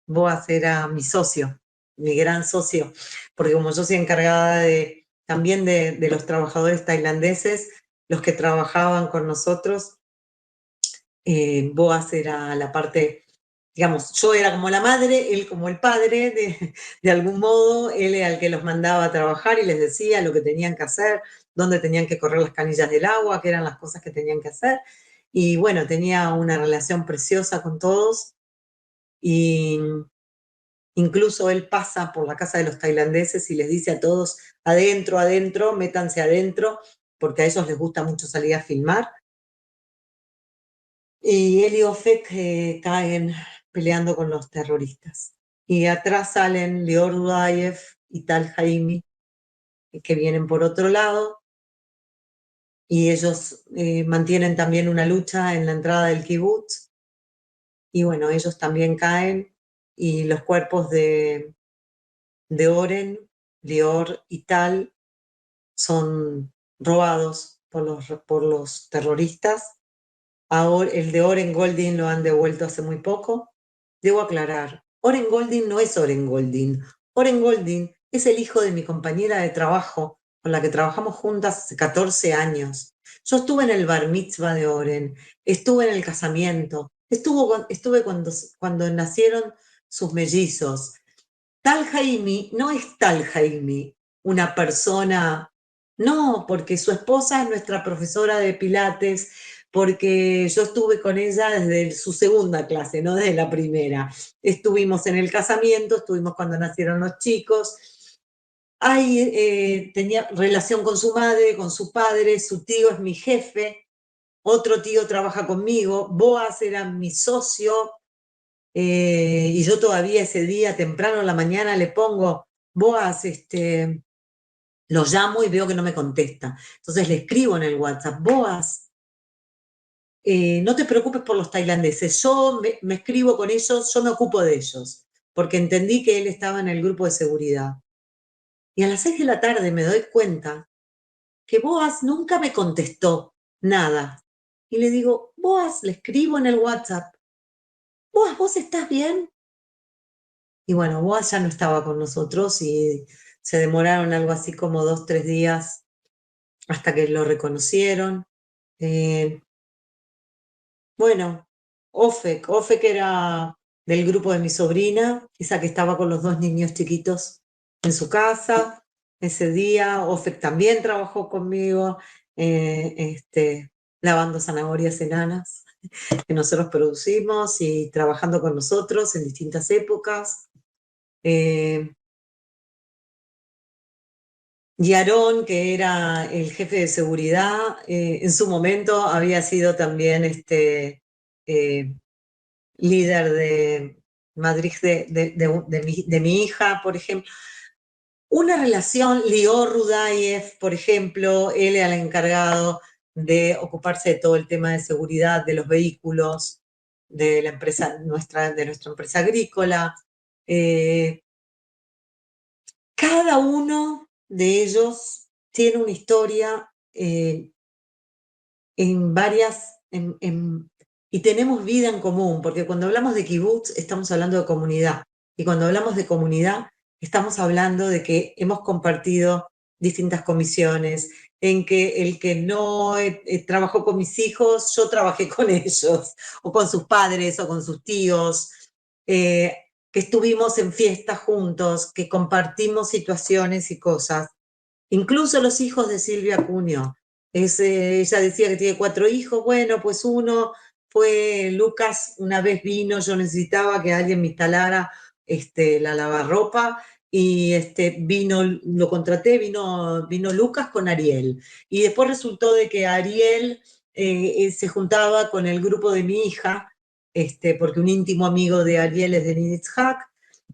Boaz era mi socio, mi gran socio, porque como yo soy encargada también de los trabajadores tailandeses, los que trabajaban con nosotros, Boaz era la parte, digamos, yo era como la madre, él como el padre, de algún modo. Él era el que los mandaba a trabajar y les decía lo que tenían que hacer, dónde tenían que correr las canillas del agua, qué eran las cosas que tenían que hacer. Y bueno, tenía una relación preciosa con todos. Y incluso él pasa por la casa de los tailandeses y les dice a todos: adentro, adentro, métanse adentro, porque a ellos les gusta mucho salir a filmar. Y él y Ofek caen peleando con los terroristas. Y atrás salen Lior Rudayev y Tal Haimi, que vienen por otro lado, y ellos mantienen también una lucha en la entrada del kibutz. Y bueno, ellos también caen, y los cuerpos de Oren, Lior y Tal son robados por los terroristas. Ahora, el de Oren Goldin lo han devuelto hace muy poco. Debo aclarar, Oren Goldin no es Oren Goldin. Oren Goldin es el hijo de mi compañera de trabajo, con la que trabajamos juntas hace 14 años. Yo estuve en el bar mitzvah de Oren, estuve en el casamiento, estuve cuando nacieron sus mellizos. Tal Haimi no es Tal Haimi, una persona, no, porque su esposa es nuestra profesora de pilates, porque yo estuve con ella desde su segunda clase, no desde la primera. Estuvimos en el casamiento, estuvimos cuando nacieron los chicos. Tenía relación con su madre, con su padre, su tío es mi jefe, otro tío trabaja conmigo, Boaz era mi socio, y yo todavía ese día, temprano en la mañana, le pongo, Boaz, lo llamo y veo que no me contesta. Entonces le escribo en el WhatsApp, Boaz, no te preocupes por los tailandeses, yo me escribo con ellos, yo me ocupo de ellos, porque entendí que él estaba en el grupo de seguridad. Y a las 6 de la tarde me doy cuenta que Boaz nunca me contestó nada. Y le digo, Boaz, le escribo en el WhatsApp, Boaz, ¿vos estás bien? Y bueno, Boaz ya no estaba con nosotros y se demoraron algo así como 2, 3 días hasta que lo reconocieron. Bueno, Ofek era del grupo de mi sobrina, esa que estaba con los 2 niños chiquitos en su casa. Ese día Ofek también trabajó conmigo, lavando zanahorias enanas que nosotros producimos y trabajando con nosotros en distintas épocas. Y Aarón, que era el jefe de seguridad, en su momento había sido también líder de Madrid de mi hija, por ejemplo. Una relación, Lior Rudayev, por ejemplo, él era el encargado de ocuparse de todo el tema de seguridad de los vehículos de la empresa de nuestra empresa agrícola. Cada uno de ellos tiene una historia y tenemos vida en común, porque cuando hablamos de kibutz estamos hablando de comunidad, y cuando hablamos de comunidad estamos hablando de que hemos compartido distintas comisiones, en que el que no trabajó con mis hijos, yo trabajé con ellos, o con sus padres, o con sus tíos, que estuvimos en fiestas juntos, que compartimos situaciones y cosas. Incluso los hijos de Silvia Cunio. Ella decía que tiene 4 hijos. Bueno, pues uno fue Lucas, una vez vino, yo necesitaba que alguien me instalara la lavarropa y vino, lo contraté, vino Lucas con Ariel. Y después resultó de que Ariel se juntaba con el grupo de mi hija, porque un íntimo amigo de Ariel es de Nitzhak,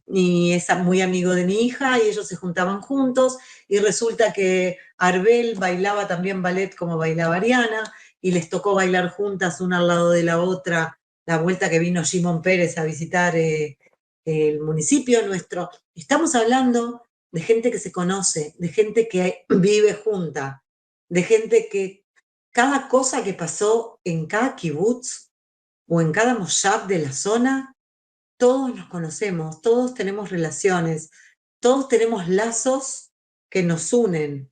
y es muy amigo de mi hija, y ellos se juntaban juntos, y resulta que Arbel bailaba también ballet como bailaba Ariana, y les tocó bailar juntas una al lado de la otra, la vuelta que vino Shimon Pérez a visitar el municipio nuestro. Estamos hablando de gente que se conoce, de gente que vive junta, de gente que cada cosa que pasó en cada kibutz o en cada moshav de la zona, todos nos conocemos, todos tenemos relaciones, todos tenemos lazos que nos unen.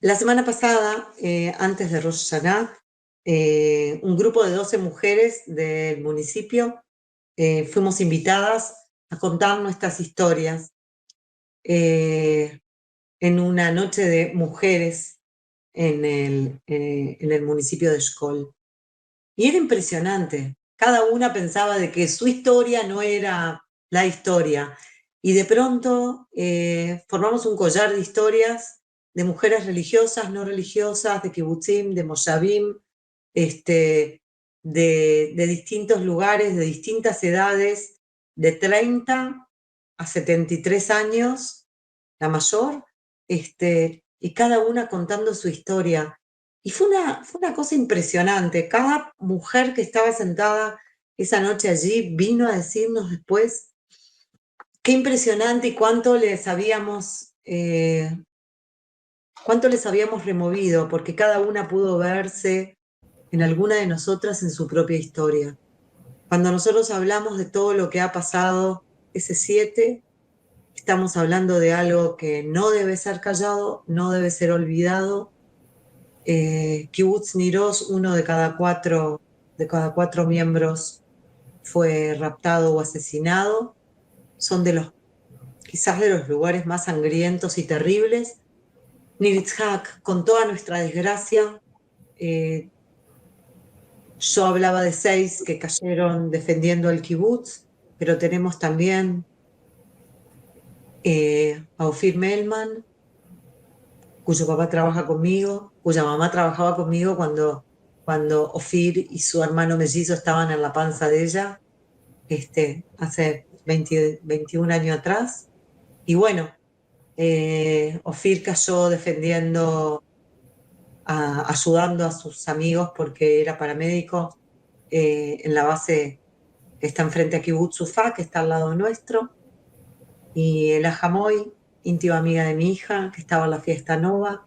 La semana pasada, antes de Rosh Hashanah, un grupo de 12 mujeres del municipio fuimos invitadas a contar nuestras historias en una noche de mujeres en el municipio de Shkol. Y era impresionante. Cada una pensaba de que su historia no era la historia. Y de pronto formamos un collar de historias de mujeres religiosas, no religiosas, de kibutzim, de moshavim, de distintos lugares, de distintas edades, de 30 a 73 años, la mayor, y cada una contando su historia. Y fue una cosa impresionante. Cada mujer que estaba sentada esa noche allí vino a decirnos después qué impresionante y cuánto les habíamos removido, porque cada una pudo verse en alguna de nosotras en su propia historia. Cuando nosotros hablamos de todo lo que ha pasado ese 7, estamos hablando de algo que no debe ser callado, no debe ser olvidado. Kibutz Niroz, uno de cada cuatro miembros fue raptado o asesinado. Son quizás de los lugares más sangrientos y terribles, Nir Yitzhak, con toda nuestra desgracia, yo hablaba de 6 que cayeron defendiendo el kibutz, pero tenemos también a Ofir Melman, cuyo papá trabaja conmigo, cuya mamá trabajaba conmigo cuando Ofir y su hermano mellizo estaban en la panza de ella, hace 21 años atrás. Y bueno, Ofir cayó defendiendo, ayudando a sus amigos porque era paramédico en la base que está enfrente a Kibbutz Sufá, que está al lado nuestro. Y Ela Jamoy, íntima amiga de mi hija, que estaba en la fiesta Nova,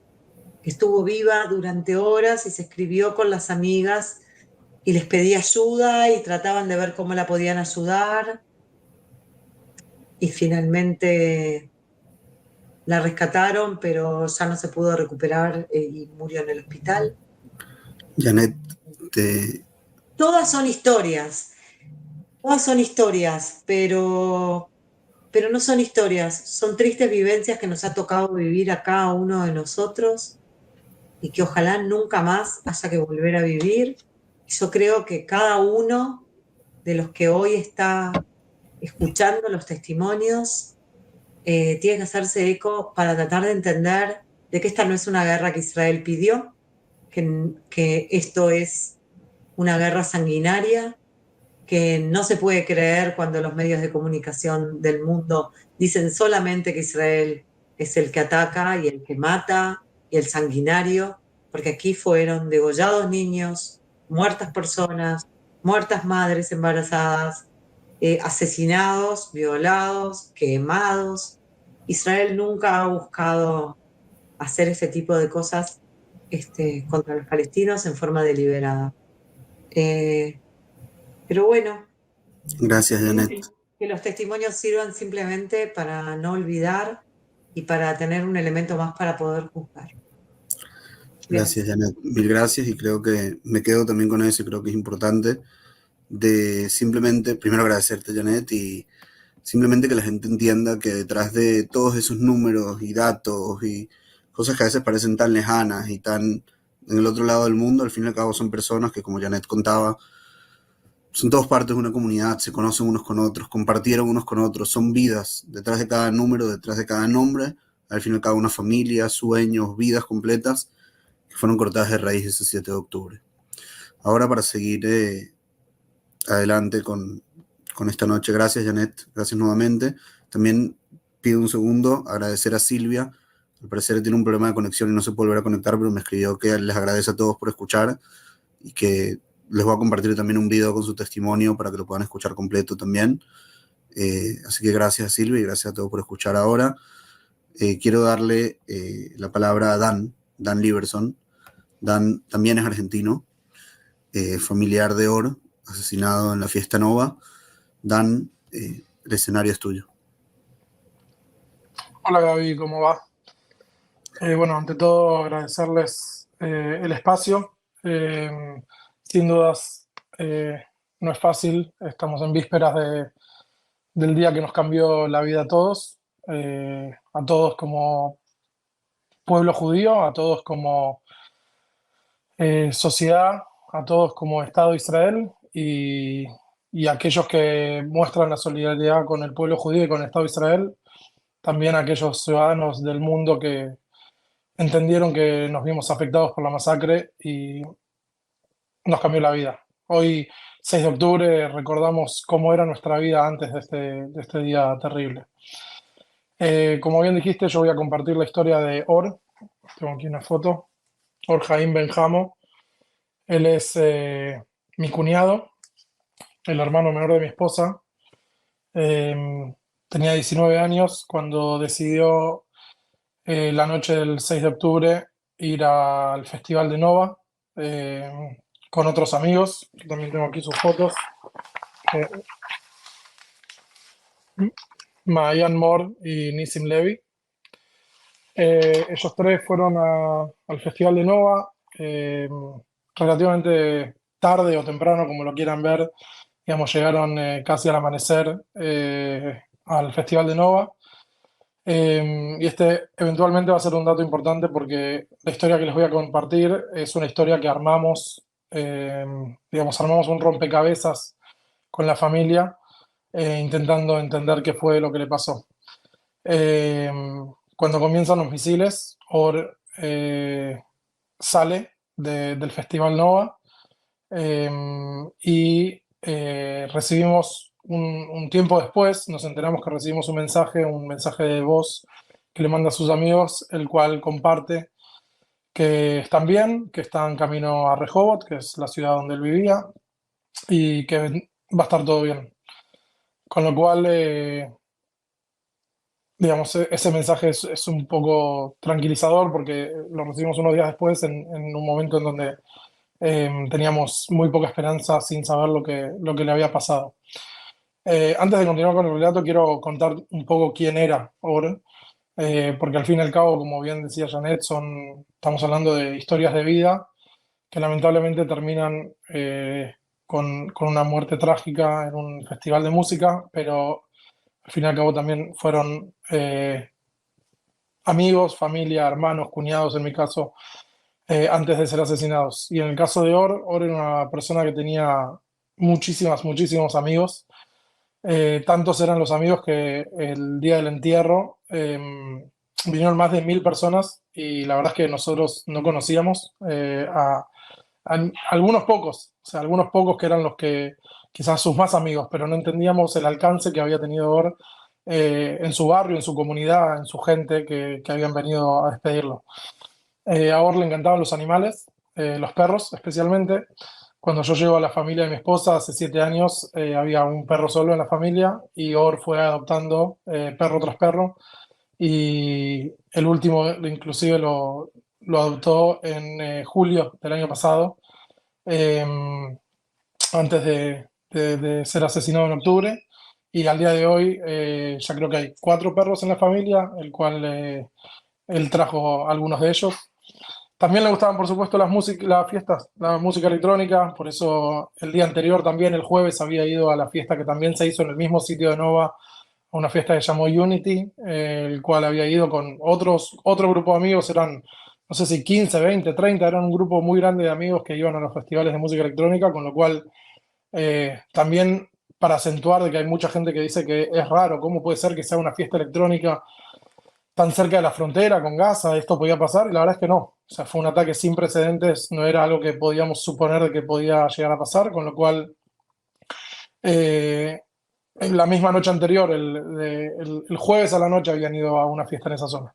que estuvo viva durante horas y se escribió con las amigas y les pedía ayuda y trataban de ver cómo la podían ayudar. Y finalmente la rescataron, pero ya no se pudo recuperar y murió en el hospital. Janet, Todas son historias, pero no son historias, son tristes vivencias que nos ha tocado vivir a cada uno de nosotros y que ojalá nunca más haya que volver a vivir. Yo creo que cada uno de los que hoy está escuchando los testimonios tiene que hacerse eco para tratar de entender de que esta no es una guerra que Israel pidió, que esto es una guerra sanguinaria, que no se puede creer cuando los medios de comunicación del mundo dicen solamente que Israel es el que ataca y el que mata y el sanguinario, porque aquí fueron degollados niños, muertas personas, muertas madres embarazadas, asesinados, violados, quemados. Israel nunca ha buscado hacer ese tipo de cosas contra los palestinos en forma deliberada. Pero bueno, gracias, Janet. que los testimonios sirvan simplemente para no olvidar y para tener un elemento más para poder juzgar. Gracias, Janet. Mil gracias, y creo que me quedo también con eso, y creo que es importante de simplemente, primero agradecerte, Janet, y simplemente que la gente entienda que detrás de todos esos números y datos y cosas que a veces parecen tan lejanas y tan en el otro lado del mundo, al fin y al cabo son personas que, como Janet contaba, son todos partes de una comunidad, se conocen unos con otros, compartieron unos con otros, son vidas, detrás de cada número, detrás de cada nombre, al fin y al cabo una familia, sueños, vidas completas que fueron cortadas de raíz ese 7 de octubre. Ahora, para seguir adelante con esta noche, gracias, Janet, gracias nuevamente. También pido un segundo agradecer a Silvia. Al parecer tiene un problema de conexión y no se puede volver a conectar, pero me escribió que les agradece a todos por escuchar y que les voy a compartir también un video con su testimonio para que lo puedan escuchar completo también. Así que gracias a Silvia y gracias a todos por escuchar ahora. Quiero darle la palabra a Dan Lieberson. Dan también es argentino, familiar de Or, asesinado en la fiesta Nova. Dan, el escenario es tuyo. Hola Gaby, ¿cómo va? Bueno, ante todo agradecerles el espacio. Sin dudas no es fácil, estamos en vísperas del día que nos cambió la vida a todos como pueblo judío, a todos como sociedad, a todos como Estado de Israel y aquellos que muestran la solidaridad con el pueblo judío y con el Estado de Israel, también aquellos ciudadanos del mundo que entendieron que nos vimos afectados por la masacre y nos cambió la vida. Hoy, 6 de octubre, recordamos cómo era nuestra vida antes de este día terrible. Como bien dijiste, yo voy a compartir la historia de Or. Tengo aquí una foto. Or Haim Benjamo. Él es mi cuñado, el hermano menor de mi esposa. Tenía 19 años cuando decidió la noche del 6 de octubre ir al Festival de Nova con otros amigos. Yo también tengo aquí sus fotos. Maayan Mor y Nissim Levy. Ellos tres fueron al Festival de Nova relativamente tarde o temprano, como lo quieran ver. Digamos, llegaron casi al amanecer al Festival de Nova. Y este eventualmente va a ser un dato importante porque la historia que les voy a compartir es una historia que armamos, digamos, armamos un rompecabezas con la familia, intentando entender qué fue lo que le pasó. Eh, Cuando comienzan los misiles, Or sale del Festival Nova, y recibimos un tiempo después, nos enteramos que recibimos un mensaje de voz que le manda a sus amigos, el cual comparte que están bien, que están camino a Rehovot, que es la ciudad donde él vivía, y que va a estar todo bien. Con lo cual, digamos, ese mensaje es un poco tranquilizador porque lo recibimos unos días después en un momento en donde teníamos muy poca esperanza sin saber lo que le había pasado. Antes de continuar con el relato, quiero contar un poco quién era Or, porque al fin y al cabo, como bien decía Janet, estamos hablando de historias de vida que lamentablemente terminan con una muerte trágica en un festival de música, pero al fin y al cabo también fueron amigos, familia, hermanos, cuñados en mi caso, antes de ser asesinados. Y en el caso de Or era una persona que tenía muchísimos amigos. Tantos eran los amigos que el día del entierro vinieron más de 1000 personas y la verdad es que nosotros no conocíamos a algunos pocos, o sea, algunos pocos que eran los que quizás sus más amigos, pero no entendíamos el alcance que había tenido Or en su barrio, en su comunidad, en su gente que habían venido a despedirlo. A Or le encantaban los animales, los perros especialmente. Cuando yo llego a la familia de mi esposa hace 7 años, había un perro solo en la familia y Or fue adoptando perro tras perro. Y el último inclusive lo adoptó en julio del año pasado, eh, antes de ser asesinado en octubre. Y al día de hoy ya creo que hay 4 perros en la familia, el cual él trajo algunos de ellos. También le gustaban, por supuesto, las fiestas, la música electrónica, por eso el día anterior también, el jueves, había ido a la fiesta que también se hizo en el mismo sitio de Nova, a una fiesta que se llamó Unity, el cual había ido con otro grupo de amigos, eran, no sé si 15, 20, 30, eran un grupo muy grande de amigos que iban a los festivales de música electrónica, con lo cual también para acentuar de que hay mucha gente que dice que es raro, ¿cómo puede ser que sea una fiesta electrónica tan cerca de la frontera con Gaza? ¿Esto podía pasar? Y la verdad es que no. O sea, fue un ataque sin precedentes, no era algo que podíamos suponer de que podía llegar a pasar, con lo cual en la misma noche anterior, el jueves a la noche, habían ido a una fiesta en esa zona.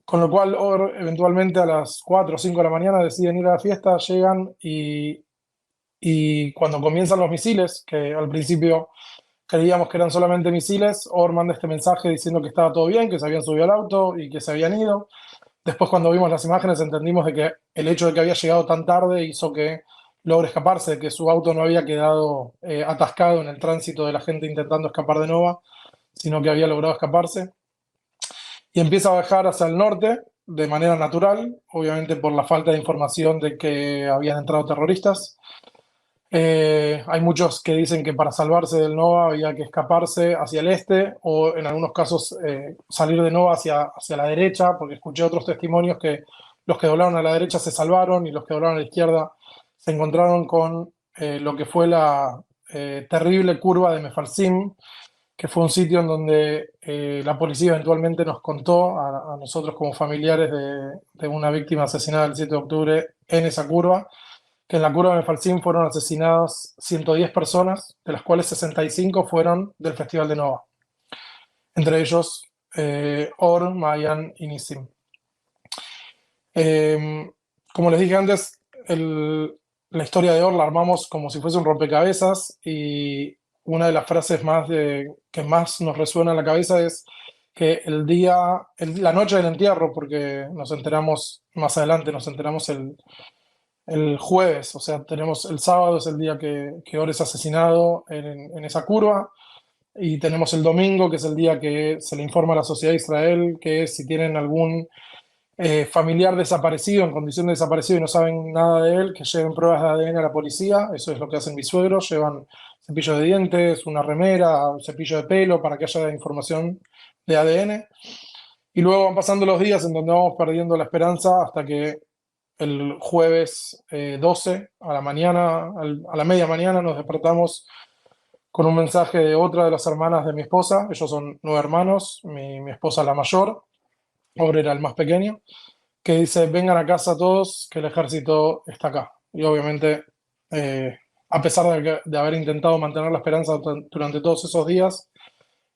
Con lo cual, eventualmente a las 4 o 5 de la mañana deciden ir a la fiesta, llegan y cuando comienzan los misiles, que al principio creíamos que eran solamente misiles, Or manda este mensaje diciendo que estaba todo bien, que se habían subido al auto y que se habían ido. Después, cuando vimos las imágenes, entendimos de que el hecho de que había llegado tan tarde hizo que logre escaparse, de que su auto no había quedado atascado en el tránsito de la gente intentando escapar de Nova, sino que había logrado escaparse. Y empieza a bajar hacia el norte de manera natural, obviamente por la falta de información de que habían entrado terroristas. Hay muchos que dicen que para salvarse del Nova había que escaparse hacia el este o en algunos casos salir de Nova hacia la derecha, porque escuché otros testimonios que los que doblaron a la derecha se salvaron y los que doblaron a la izquierda se encontraron con lo que fue la terrible curva de Mefalsim, que fue un sitio en donde la policía eventualmente nos contó a nosotros como familiares de una víctima asesinada el 7 de octubre en esa curva, que en la curva de Mefalsim fueron asesinadas 110 personas, de las cuales 65 fueron del Festival de Nova. Entre ellos, Or, Mayan y Nissim. Como les dije antes, la historia de Or la armamos como si fuese un rompecabezas y una de las frases que más nos resuena en la cabeza es que la noche del entierro, porque nos enteramos más adelante, nos enteramos el jueves, o sea, tenemos el sábado, es el día que Or es asesinado en esa curva, y tenemos el domingo, que es el día que se le informa a la sociedad de Israel que si tienen algún familiar desaparecido, en condición de desaparecido y no saben nada de él, que lleven pruebas de ADN a la policía. Eso es lo que hacen mis suegros, llevan cepillo de dientes, una remera, un cepillo de pelo para que haya información de ADN. Y luego van pasando los días en donde vamos perdiendo la esperanza hasta que el jueves 12 a la mañana, a la media mañana, nos despertamos con un mensaje de otra de las hermanas de mi esposa. Ellos son 9 hermanos, mi esposa es la mayor, Or era el más pequeño, que dice: vengan a casa todos, que el ejército está acá. Y obviamente, a pesar de haber intentado mantener la esperanza durante todos esos días,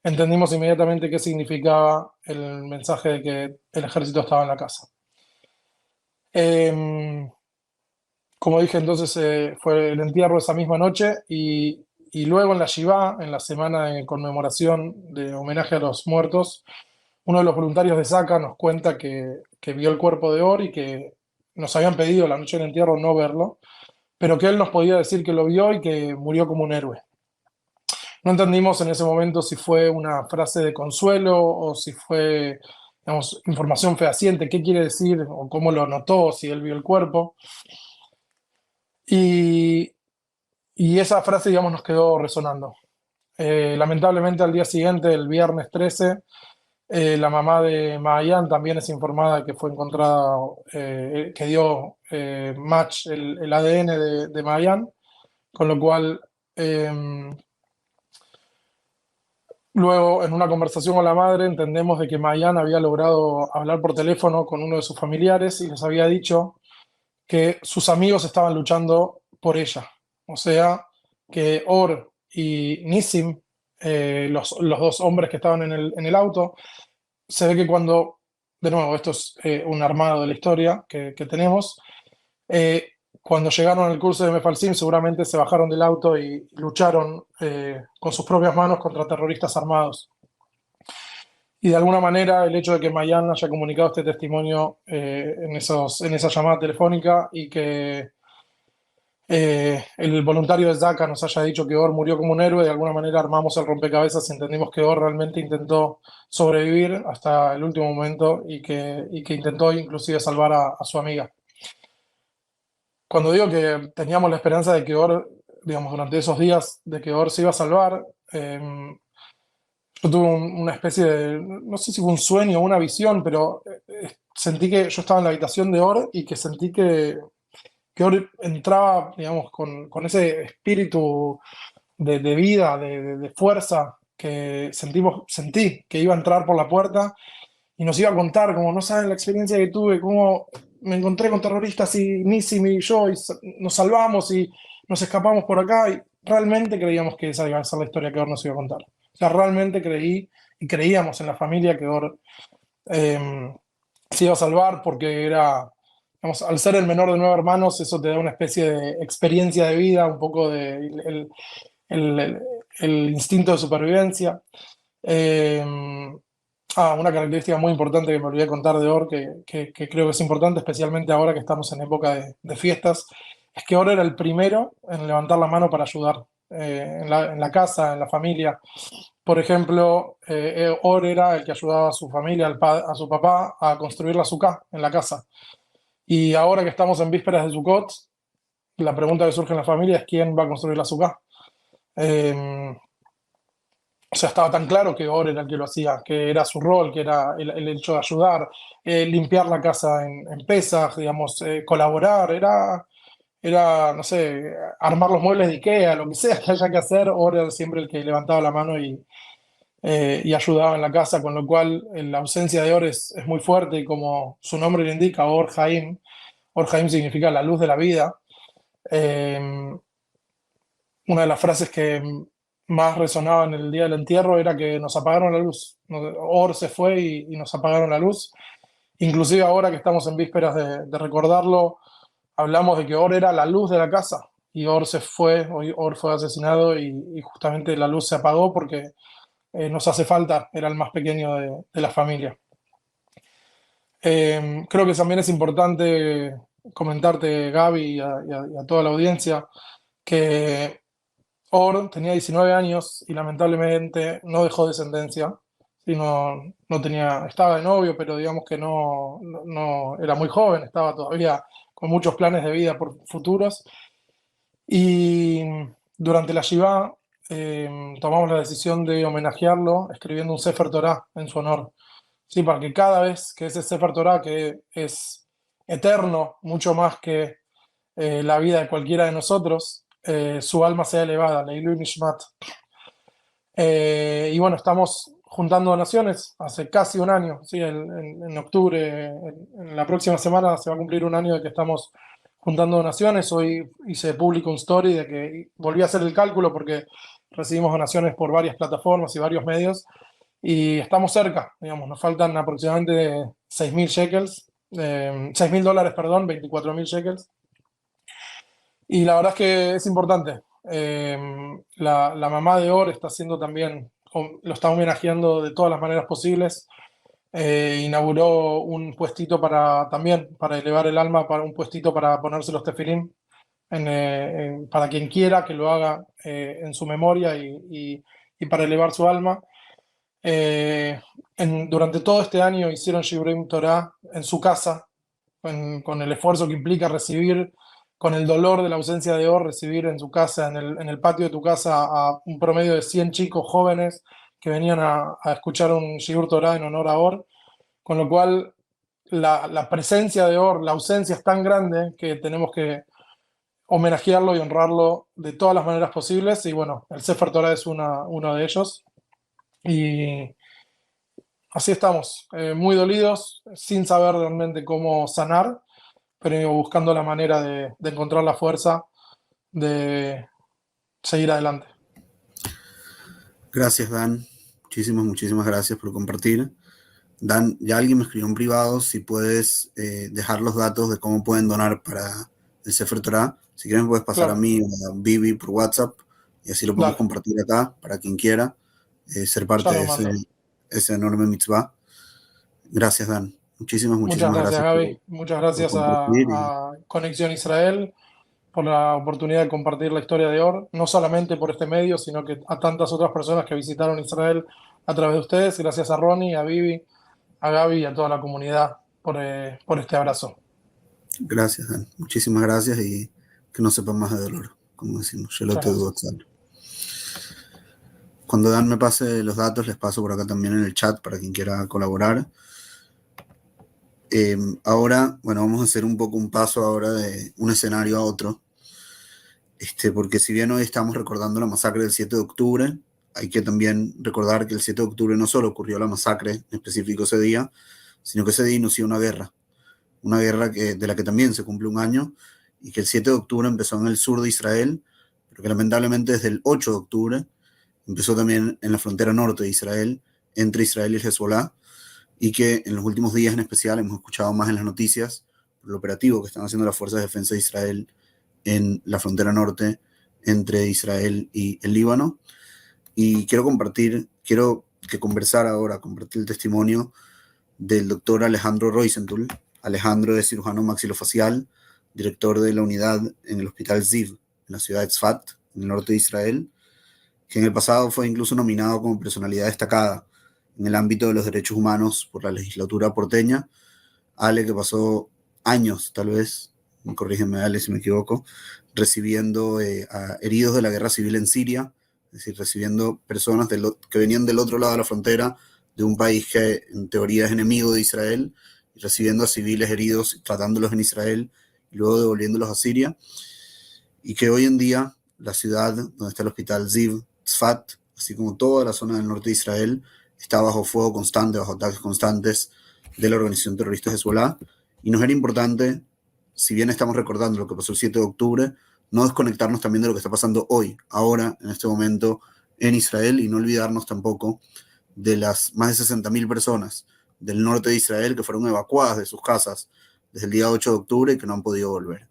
entendimos inmediatamente qué significaba el mensaje de que el ejército estaba en la casa. Como dije, entonces fue el entierro esa misma noche y luego en la Shivá, en la semana de conmemoración de homenaje a los muertos, uno de los voluntarios de Saca nos cuenta que vio el cuerpo de Or y que nos habían pedido la noche del entierro no verlo, pero que él nos podía decir que lo vio y que murió como un héroe. No entendimos en ese momento si fue una frase de consuelo o si fue, digamos, información fehaciente, qué quiere decir o cómo lo notó, si él vio el cuerpo. Y esa frase, digamos, nos quedó resonando. Lamentablemente al día siguiente, el viernes 13, la mamá de Maayan también es informada de que fue encontrada, que dio match el ADN de Maayan, con lo cual luego en una conversación con la madre entendemos de que Maayan había logrado hablar por teléfono con uno de sus familiares y les había dicho que sus amigos estaban luchando por ella. O sea, que Or y Nissim, los 2 hombres que estaban en el auto, se ve que cuando, de nuevo, esto es un armado de la historia que tenemos, cuando llegaron al curso de Mefalsim seguramente se bajaron del auto y lucharon con sus propias manos contra terroristas armados. Y de alguna manera el hecho de que Maayan haya comunicado este testimonio en esa llamada telefónica y que el voluntario de Zaka nos haya dicho que Or murió como un héroe, de alguna manera armamos el rompecabezas y entendimos que Or realmente intentó sobrevivir hasta el último momento y que intentó inclusive salvar a su amiga. Cuando digo que teníamos la esperanza de que Or, digamos, durante esos días, de que Or se iba a salvar, yo tuve una especie de, no sé si fue un sueño o una visión, pero sentí que yo estaba en la habitación de Or y que sentí que Or entraba, digamos, con ese espíritu de vida, de fuerza que sentí que iba a entrar por la puerta y nos iba a contar, como no saben la experiencia que tuve, cómo me encontré con terroristas y Nissim y yo y nos salvamos y nos escapamos por acá y realmente creíamos que esa iba a ser la historia que Or nos iba a contar. O sea, realmente creí y creíamos en la familia que Or se iba a salvar porque era, digamos, al ser el menor de 9 hermanos, eso te da una especie de experiencia de vida, un poco de el instinto de supervivencia. Una característica muy importante que me olvidé contar de Or, que creo que es importante, especialmente ahora que estamos en época de fiestas, es que Or era el primero en levantar la mano para ayudar en la casa, en la familia. Por ejemplo, Or era el que ayudaba a su familia, a su papá, a construir la sukkah en la casa. Y ahora que estamos en vísperas de Sukkot, la pregunta que surge en la familia es quién va a construir la sukkah. O sea, estaba tan claro que Or era el que lo hacía, que era su rol, que era el hecho de ayudar, limpiar la casa en Pesaj, digamos, colaborar, era, no sé, armar los muebles de Ikea, lo que sea que haya que hacer. Or era siempre el que levantaba la mano y ayudaba en la casa, con lo cual la ausencia de Or es muy fuerte y como su nombre le indica, Or Haim significa la luz de la vida. Una de las frases que más resonaba en el día del entierro era que nos apagaron la luz. Or se fue y nos apagaron la luz. Inclusive ahora que estamos en vísperas de recordarlo, hablamos de que Or era la luz de la casa y Or se fue, Or fue asesinado y justamente la luz se apagó porque nos hace falta, era el más pequeño de la familia. Creo que también es importante comentarte, Gaby, y a toda la audiencia, que Or tenía 19 años y lamentablemente no dejó descendencia. No tenía, estaba de novio, pero digamos que no era muy joven, estaba todavía con muchos planes de vida por futuros. Y durante la Shiva tomamos la decisión de homenajearlo escribiendo un Sefer Torah en su honor. Sí, para que cada vez que ese Sefer Torah, que es eterno, mucho más que la vida de cualquiera de nosotros, su alma sea elevada, Leilui Nishmat. Y bueno, estamos juntando donaciones hace casi un año, ¿sí? En octubre, en la próxima semana se va a cumplir un año de que estamos juntando donaciones. Hoy hice público un story de que volví a hacer el cálculo porque recibimos donaciones por varias plataformas y varios medios y estamos cerca, digamos, nos faltan aproximadamente 6.000 shekels, $6.000, perdón, 24.000 shekels. Y la verdad es que es importante. La mamá de Or está haciendo también, lo está homenajeando de todas las maneras posibles. Inauguró un puestito también para elevar el alma, para un puestito para ponerse los tefilín, para quien quiera que lo haga en su memoria y para elevar su alma. Durante todo este año hicieron Shiurim Torah en su casa, con el esfuerzo que implica recibir, con el dolor de la ausencia de Or, recibir en su casa, en el patio de tu casa, a un promedio de 100 chicos jóvenes que venían a escuchar un Shiur Torah en honor a Or, con lo cual la presencia de Or, la ausencia es tan grande que tenemos que homenajearlo y honrarlo de todas las maneras posibles, y bueno, el Sefer Torah es uno de ellos. Y así estamos, muy dolidos, sin saber realmente cómo sanar, pero buscando la manera de encontrar la fuerza de seguir adelante. Gracias, Dan. Muchísimas gracias por compartir. Dan, ya alguien me escribió en privado si puedes dejar los datos de cómo pueden donar para el Sefer Torah. Si quieres me puedes pasar Claro. a mí o a Vivi por WhatsApp y así lo podemos Dale. compartir acá para quien quiera ser parte Ya lo de mando. ese enorme mitzvah. Gracias, Dan. Muchísimas Muchas gracias, Gaby. Muchas gracias compartir a Conexión Israel por la oportunidad de compartir la historia de Or, no solamente por este medio, sino que a tantas otras personas que visitaron Israel a través de ustedes. Gracias a Ronnie, a Vivi, a Gaby y a toda la comunidad por este abrazo. Gracias, Dan. Muchísimas gracias y que no sepan más de dolor, como decimos. Cuando Dan me pase los datos, les paso por acá también en el chat para quien quiera colaborar. Ahora, bueno, vamos a hacer un poco un paso ahora de un escenario a otro. Porque si bien hoy estamos recordando la masacre del 7 de octubre, hay que también recordar que el 7 de octubre no solo ocurrió la masacre en específico ese día, sino que ese día inició una guerra de la que también se cumple un año, y que el 7 de octubre empezó en el sur de Israel, pero que lamentablemente desde el 8 de octubre empezó también en la frontera norte de Israel, entre Israel y el Hezbollah, y que en los últimos días en especial hemos escuchado más en las noticias por el operativo que están haciendo las fuerzas de defensa de Israel en la frontera norte entre Israel y el Líbano. Y quiero compartir el testimonio del doctor Alejandro Roisenthal. Alejandro es cirujano maxilofacial, director de la unidad en el hospital Ziv, en la ciudad de Tzfat, en el norte de Israel, que en el pasado fue incluso nominado como personalidad destacada en el ámbito de los derechos humanos por la legislatura porteña. Ale, que pasó años, tal vez, corrígeme Ale si me equivoco, recibiendo a heridos de la guerra civil en Siria, es decir, recibiendo personas que venían del otro lado de la frontera, de un país que en teoría es enemigo de Israel, y recibiendo a civiles heridos, tratándolos en Israel y luego devolviéndolos a Siria. Y que hoy en día la ciudad donde está el hospital Ziv, Tzfat, así como toda la zona del norte de Israel, está bajo fuego constante, bajo ataques constantes de la organización terrorista Hezbollah. Y nos era importante, si bien estamos recordando lo que pasó el 7 de octubre, no desconectarnos también de lo que está pasando hoy, ahora, en este momento, en Israel, y no olvidarnos tampoco de las más de 60.000 personas del norte de Israel que fueron evacuadas de sus casas desde el día 8 de octubre y que no han podido volver.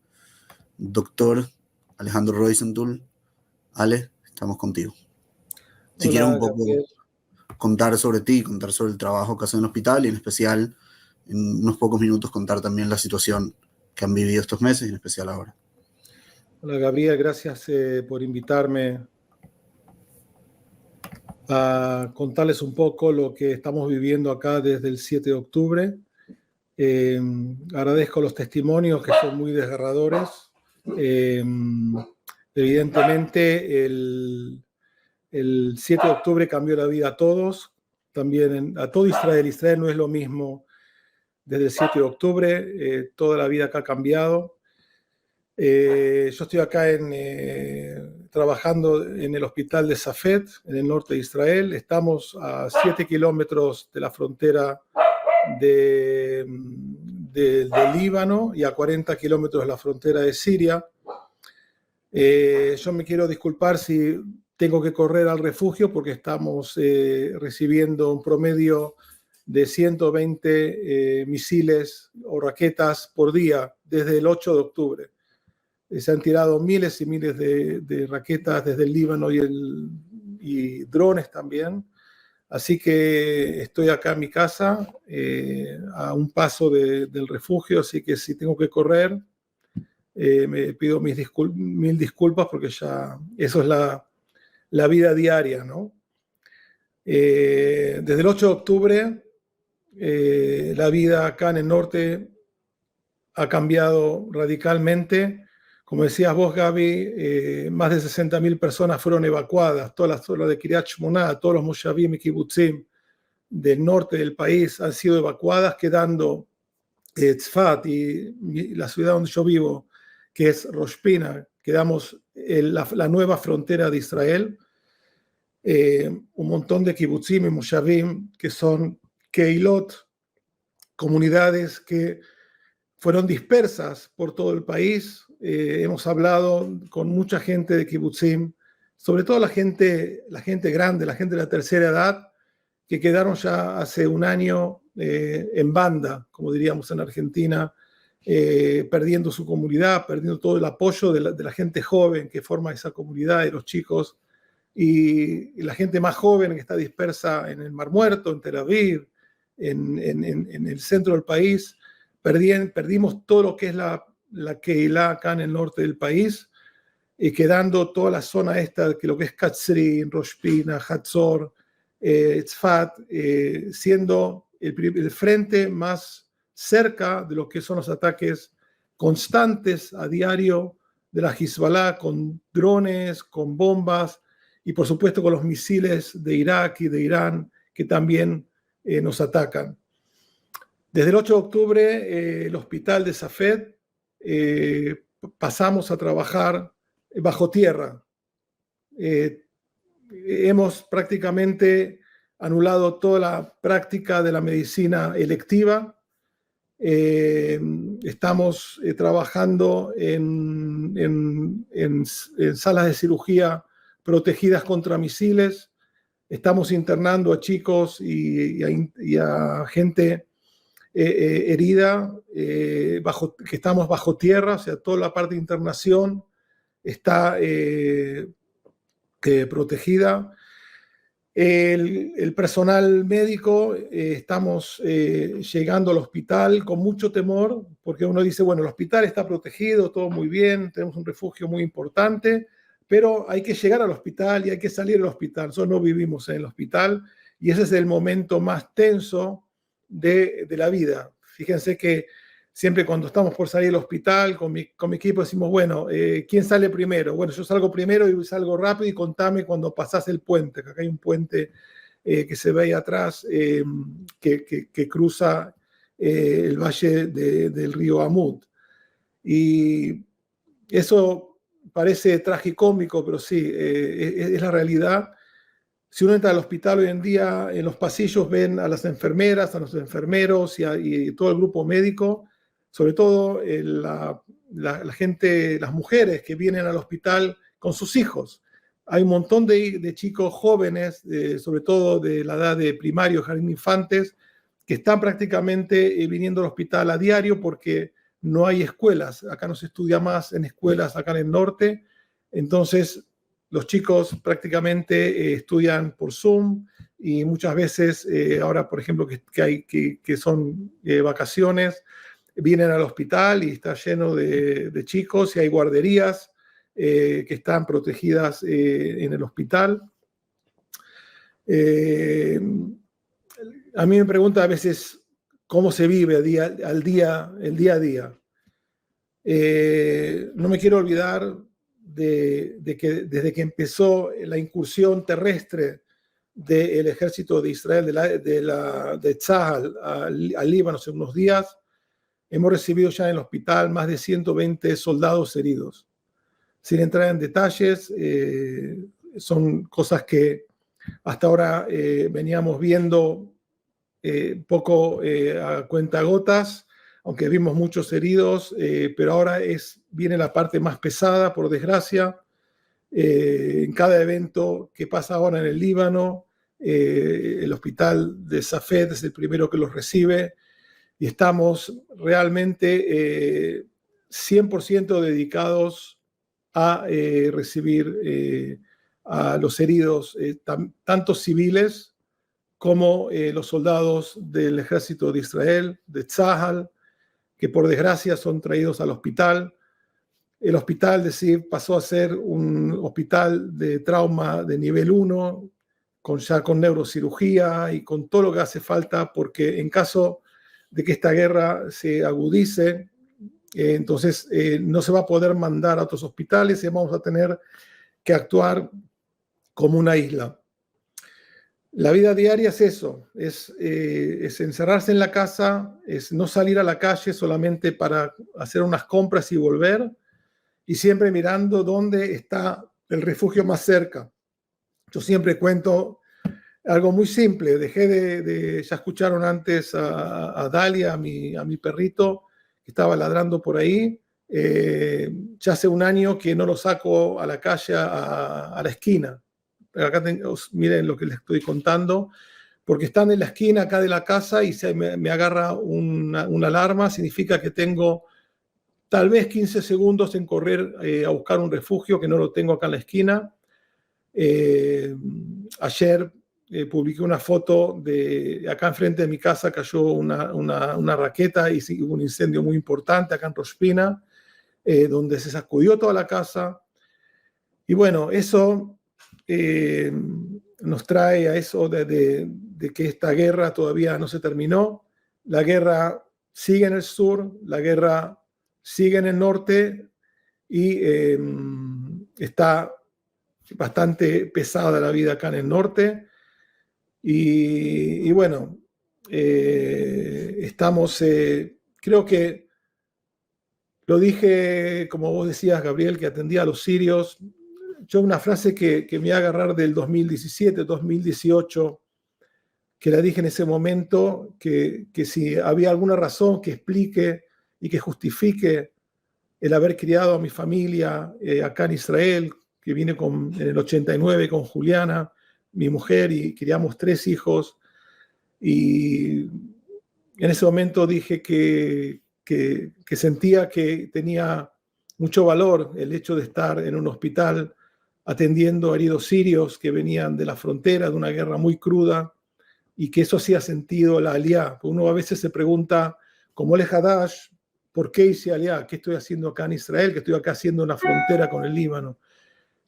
Doctor Alejandro Roisenthal, Ale, estamos contigo. Si quieres un poco contar sobre ti, contar sobre el trabajo que haces en el hospital y en especial, en unos pocos minutos, contar también la situación que han vivido estos meses y en especial ahora. Hola Gabriel, gracias por invitarme a contarles un poco lo que estamos viviendo acá desde el 7 de octubre. Agradezco los testimonios que son muy desgarradores. Evidentemente, el 7 de octubre cambió la vida a todos, también a todo Israel. Israel no es lo mismo desde el 7 de octubre, toda la vida acá ha cambiado. Yo estoy acá trabajando en el hospital de Safed, en el norte de Israel. Estamos a 7 kilómetros de la frontera del Líbano y a 40 kilómetros de la frontera de Siria. Yo me quiero disculpar si tengo que correr al refugio porque estamos recibiendo un promedio de 120 misiles o raquetas por día desde el 8 de octubre. Se han tirado miles y miles de raquetas desde el Líbano y drones también. Así que estoy acá en mi casa, a un paso del refugio, así que si tengo que correr, me pido mil disculpas porque ya eso es la vida diaria, ¿no? Desde el 8 de octubre, la vida acá en el norte ha cambiado radicalmente. Como decías vos, Gaby, más de 60.000 personas fueron evacuadas. Toda la zona de Kiryat Shmona, todos los moshavim y kibutzim del norte del país han sido evacuadas, quedando Tzfat y la ciudad donde yo vivo, que es Rosh Pina, quedamos en la nueva frontera de Israel. Un montón de kibutzim y moshavim que son keilot, comunidades que fueron dispersas por todo el país. Hemos hablado con mucha gente de kibutzim, sobre todo la gente grande, la gente de la tercera edad, que quedaron ya hace un año en banda, como diríamos en Argentina, perdiendo su comunidad, perdiendo todo el apoyo de la gente joven que forma esa comunidad, de los chicos, y la gente más joven que está dispersa en el Mar Muerto, en Tel Aviv, en el centro del país. Perdimos todo lo que es la Keilah acá en el norte del país, quedando toda la zona esta, que lo que es Katzrin, Rosh Pina, Hatzor, Tzfat, siendo el frente más cerca de lo que son los ataques constantes a diario de la Hezbollah, con drones, con bombas y por supuesto con los misiles de Irak y de Irán que también nos atacan. Desde el 8 de octubre, el hospital de Safed, pasamos a trabajar bajo tierra. Hemos prácticamente anulado toda la práctica de la medicina electiva. Estamos trabajando en salas de cirugía protegidas contra misiles. Estamos internando a chicos y a gente herida, que estamos bajo tierra, o sea, toda la parte de internación está protegida. El personal médico, estamos llegando al hospital con mucho temor, porque uno dice, bueno, el hospital está protegido, todo muy bien, tenemos un refugio muy importante, pero hay que llegar al hospital y hay que salir del hospital. Nosotros no vivimos en el hospital y ese es el momento más tenso de la vida. Fíjense que siempre cuando estamos por salir del hospital, con mi equipo decimos, bueno, ¿quién sale primero? Bueno, yo salgo primero y salgo rápido y contame cuando pasás el puente, que acá hay un puente que se ve ahí atrás, que cruza el valle del río Amud. Y eso parece tragicómico, pero sí, es la realidad. Si uno entra al hospital hoy en día, en los pasillos ven a las enfermeras, a los enfermeros y todo el grupo médico, sobre todo la gente, las mujeres que vienen al hospital con sus hijos. Hay un montón de chicos jóvenes, sobre todo de la edad de primario, jardín de infantes, que están prácticamente viniendo al hospital a diario porque no hay escuelas. Acá no se estudia más en escuelas, acá en el norte. Entonces, los chicos prácticamente estudian por Zoom y muchas veces, ahora por ejemplo que son vacaciones, vienen al hospital y está lleno de chicos y hay guarderías que están protegidas en el hospital. A mí me pregunta a veces cómo se vive el día a día. No me quiero olvidar de que desde que empezó la incursión terrestre del ejército de Israel, de Tzahal al Líbano hace unos días, hemos recibido ya en el hospital más de 120 soldados heridos. Sin entrar en detalles, son cosas que hasta ahora veníamos viendo poco a cuentagotas, aunque vimos muchos heridos, pero ahora viene la parte más pesada, por desgracia. En cada evento que pasa ahora en el Líbano, el hospital de Safed es el primero que los recibe y estamos realmente 100% dedicados a recibir a los heridos, tanto civiles como los soldados del ejército de Israel, de Tzahal, que por desgracia son traídos al hospital. El hospital, decir, pasó a ser un hospital de trauma de nivel 1, ya con neurocirugía y con todo lo que hace falta, porque en caso de que esta guerra se agudice, entonces no se va a poder mandar a otros hospitales y vamos a tener que actuar como una isla. La vida diaria es eso, es encerrarse en la casa, es no salir a la calle solamente para hacer unas compras y volver, y siempre mirando dónde está el refugio más cerca. Yo siempre cuento algo muy simple. Ya escucharon antes a Dalia, a mi perrito, que estaba ladrando por ahí. Ya hace un año que no lo saco a la calle, a la esquina. Acá miren lo que les estoy contando, porque están en la esquina acá de la casa y me agarra una alarma. Significa que tengo tal vez 15 segundos en correr a buscar un refugio, que no lo tengo acá en la esquina. Ayer publiqué una foto de acá enfrente de mi casa, cayó una raqueta y hubo un incendio muy importante acá en Rospina, donde se sacudió toda la casa. Y bueno, eso nos trae a eso de que esta guerra todavía no se terminó. La guerra sigue en el sur, la guerra sigue en el norte y está bastante pesada la vida acá en el norte. Y bueno, estamos, creo que lo dije, como vos decías, Gabriel, que atendía a los sirios. Yo una frase que me iba a agarrar del 2017, 2018, que la dije en ese momento, que si había alguna razón que explique y que justifique el haber criado a mi familia acá en Israel, que vine en el 89 con Juliana, mi mujer, y criamos 3 hijos. Y en ese momento dije que sentía que tenía mucho valor el hecho de estar en un hospital atendiendo a heridos sirios que venían de la frontera, de una guerra muy cruda, y que eso hacía sentido la aliá. Uno a veces se pregunta, como el Hadash, ¿por qué hice aliá? ¿Qué estoy haciendo acá en Israel? ¿Qué estoy acá haciendo en la frontera con el Líbano?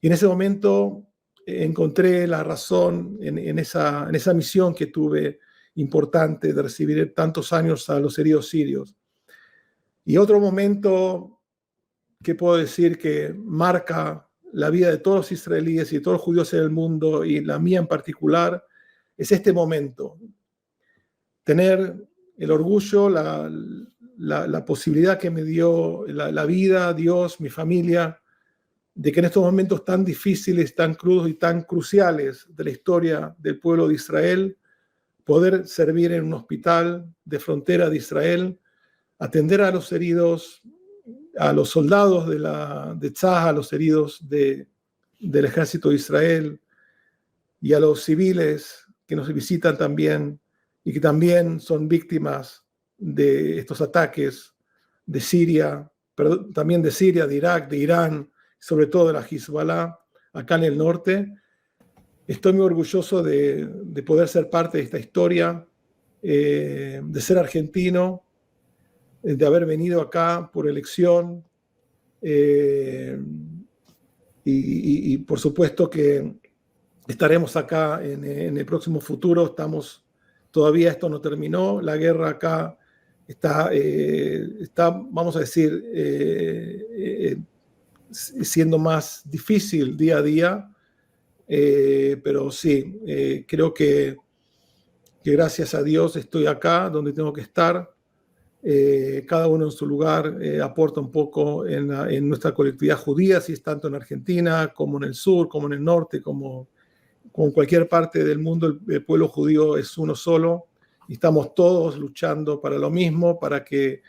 Y en ese momento encontré la razón en esa misión que tuve importante de recibir tantos años a los heridos sirios. Y otro momento que puedo decir que marca la vida de todos los israelíes y de todos los judíos en el mundo, y la mía en particular, es este momento. Tener el orgullo, la posibilidad que me dio la vida, Dios, mi familia, de que en estos momentos tan difíciles, tan crudos y tan cruciales de la historia del pueblo de Israel, poder servir en un hospital de frontera de Israel, atender a los heridos, a los soldados de Tzahal, a los heridos del ejército de Israel, y a los civiles que nos visitan también y que también son víctimas de estos ataques de Siria, pero también de Siria, de Irak, de Irán, sobre todo de la Hezbollah, acá en el norte. Estoy muy orgulloso de poder ser parte de esta historia, de ser argentino, de haber venido acá por elección, y por supuesto que estaremos acá en el próximo futuro. Todavía esto no terminó, la guerra acá está, vamos a decir, siendo más difícil día a día, pero sí, creo que gracias a Dios estoy acá donde tengo que estar. Cada uno en su lugar aporta un poco en nuestra colectividad judía, si es tanto en Argentina como en el sur, como en el norte, como en cualquier parte del mundo. El pueblo judío es uno solo y estamos todos luchando para lo mismo, para que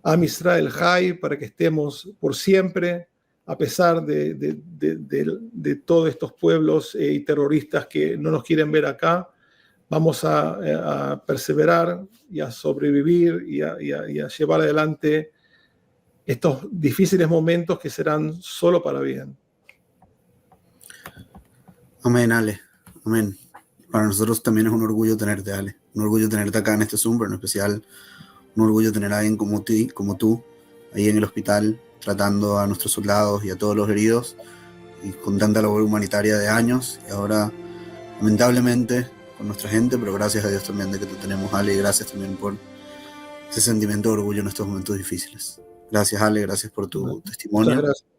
Am Israel Jai, para que estemos por siempre, a pesar de todos estos pueblos y terroristas que no nos quieren ver acá. Vamos a perseverar y a sobrevivir y a llevar adelante estos difíciles momentos que serán solo para bien. Amén, Ale. Amén. Para nosotros también es un orgullo tenerte, Ale. Un orgullo tenerte acá en este Zoom, pero en especial un orgullo tener a alguien como tú, ahí en el hospital, tratando a nuestros soldados y a todos los heridos, y con tanta labor humanitaria de años, y ahora, lamentablemente, con nuestra gente, pero gracias a Dios también de que te tenemos, Ale, y gracias también por ese sentimiento de orgullo en estos momentos difíciles. Gracias, Ale, gracias por tu testimonio. Muchas gracias.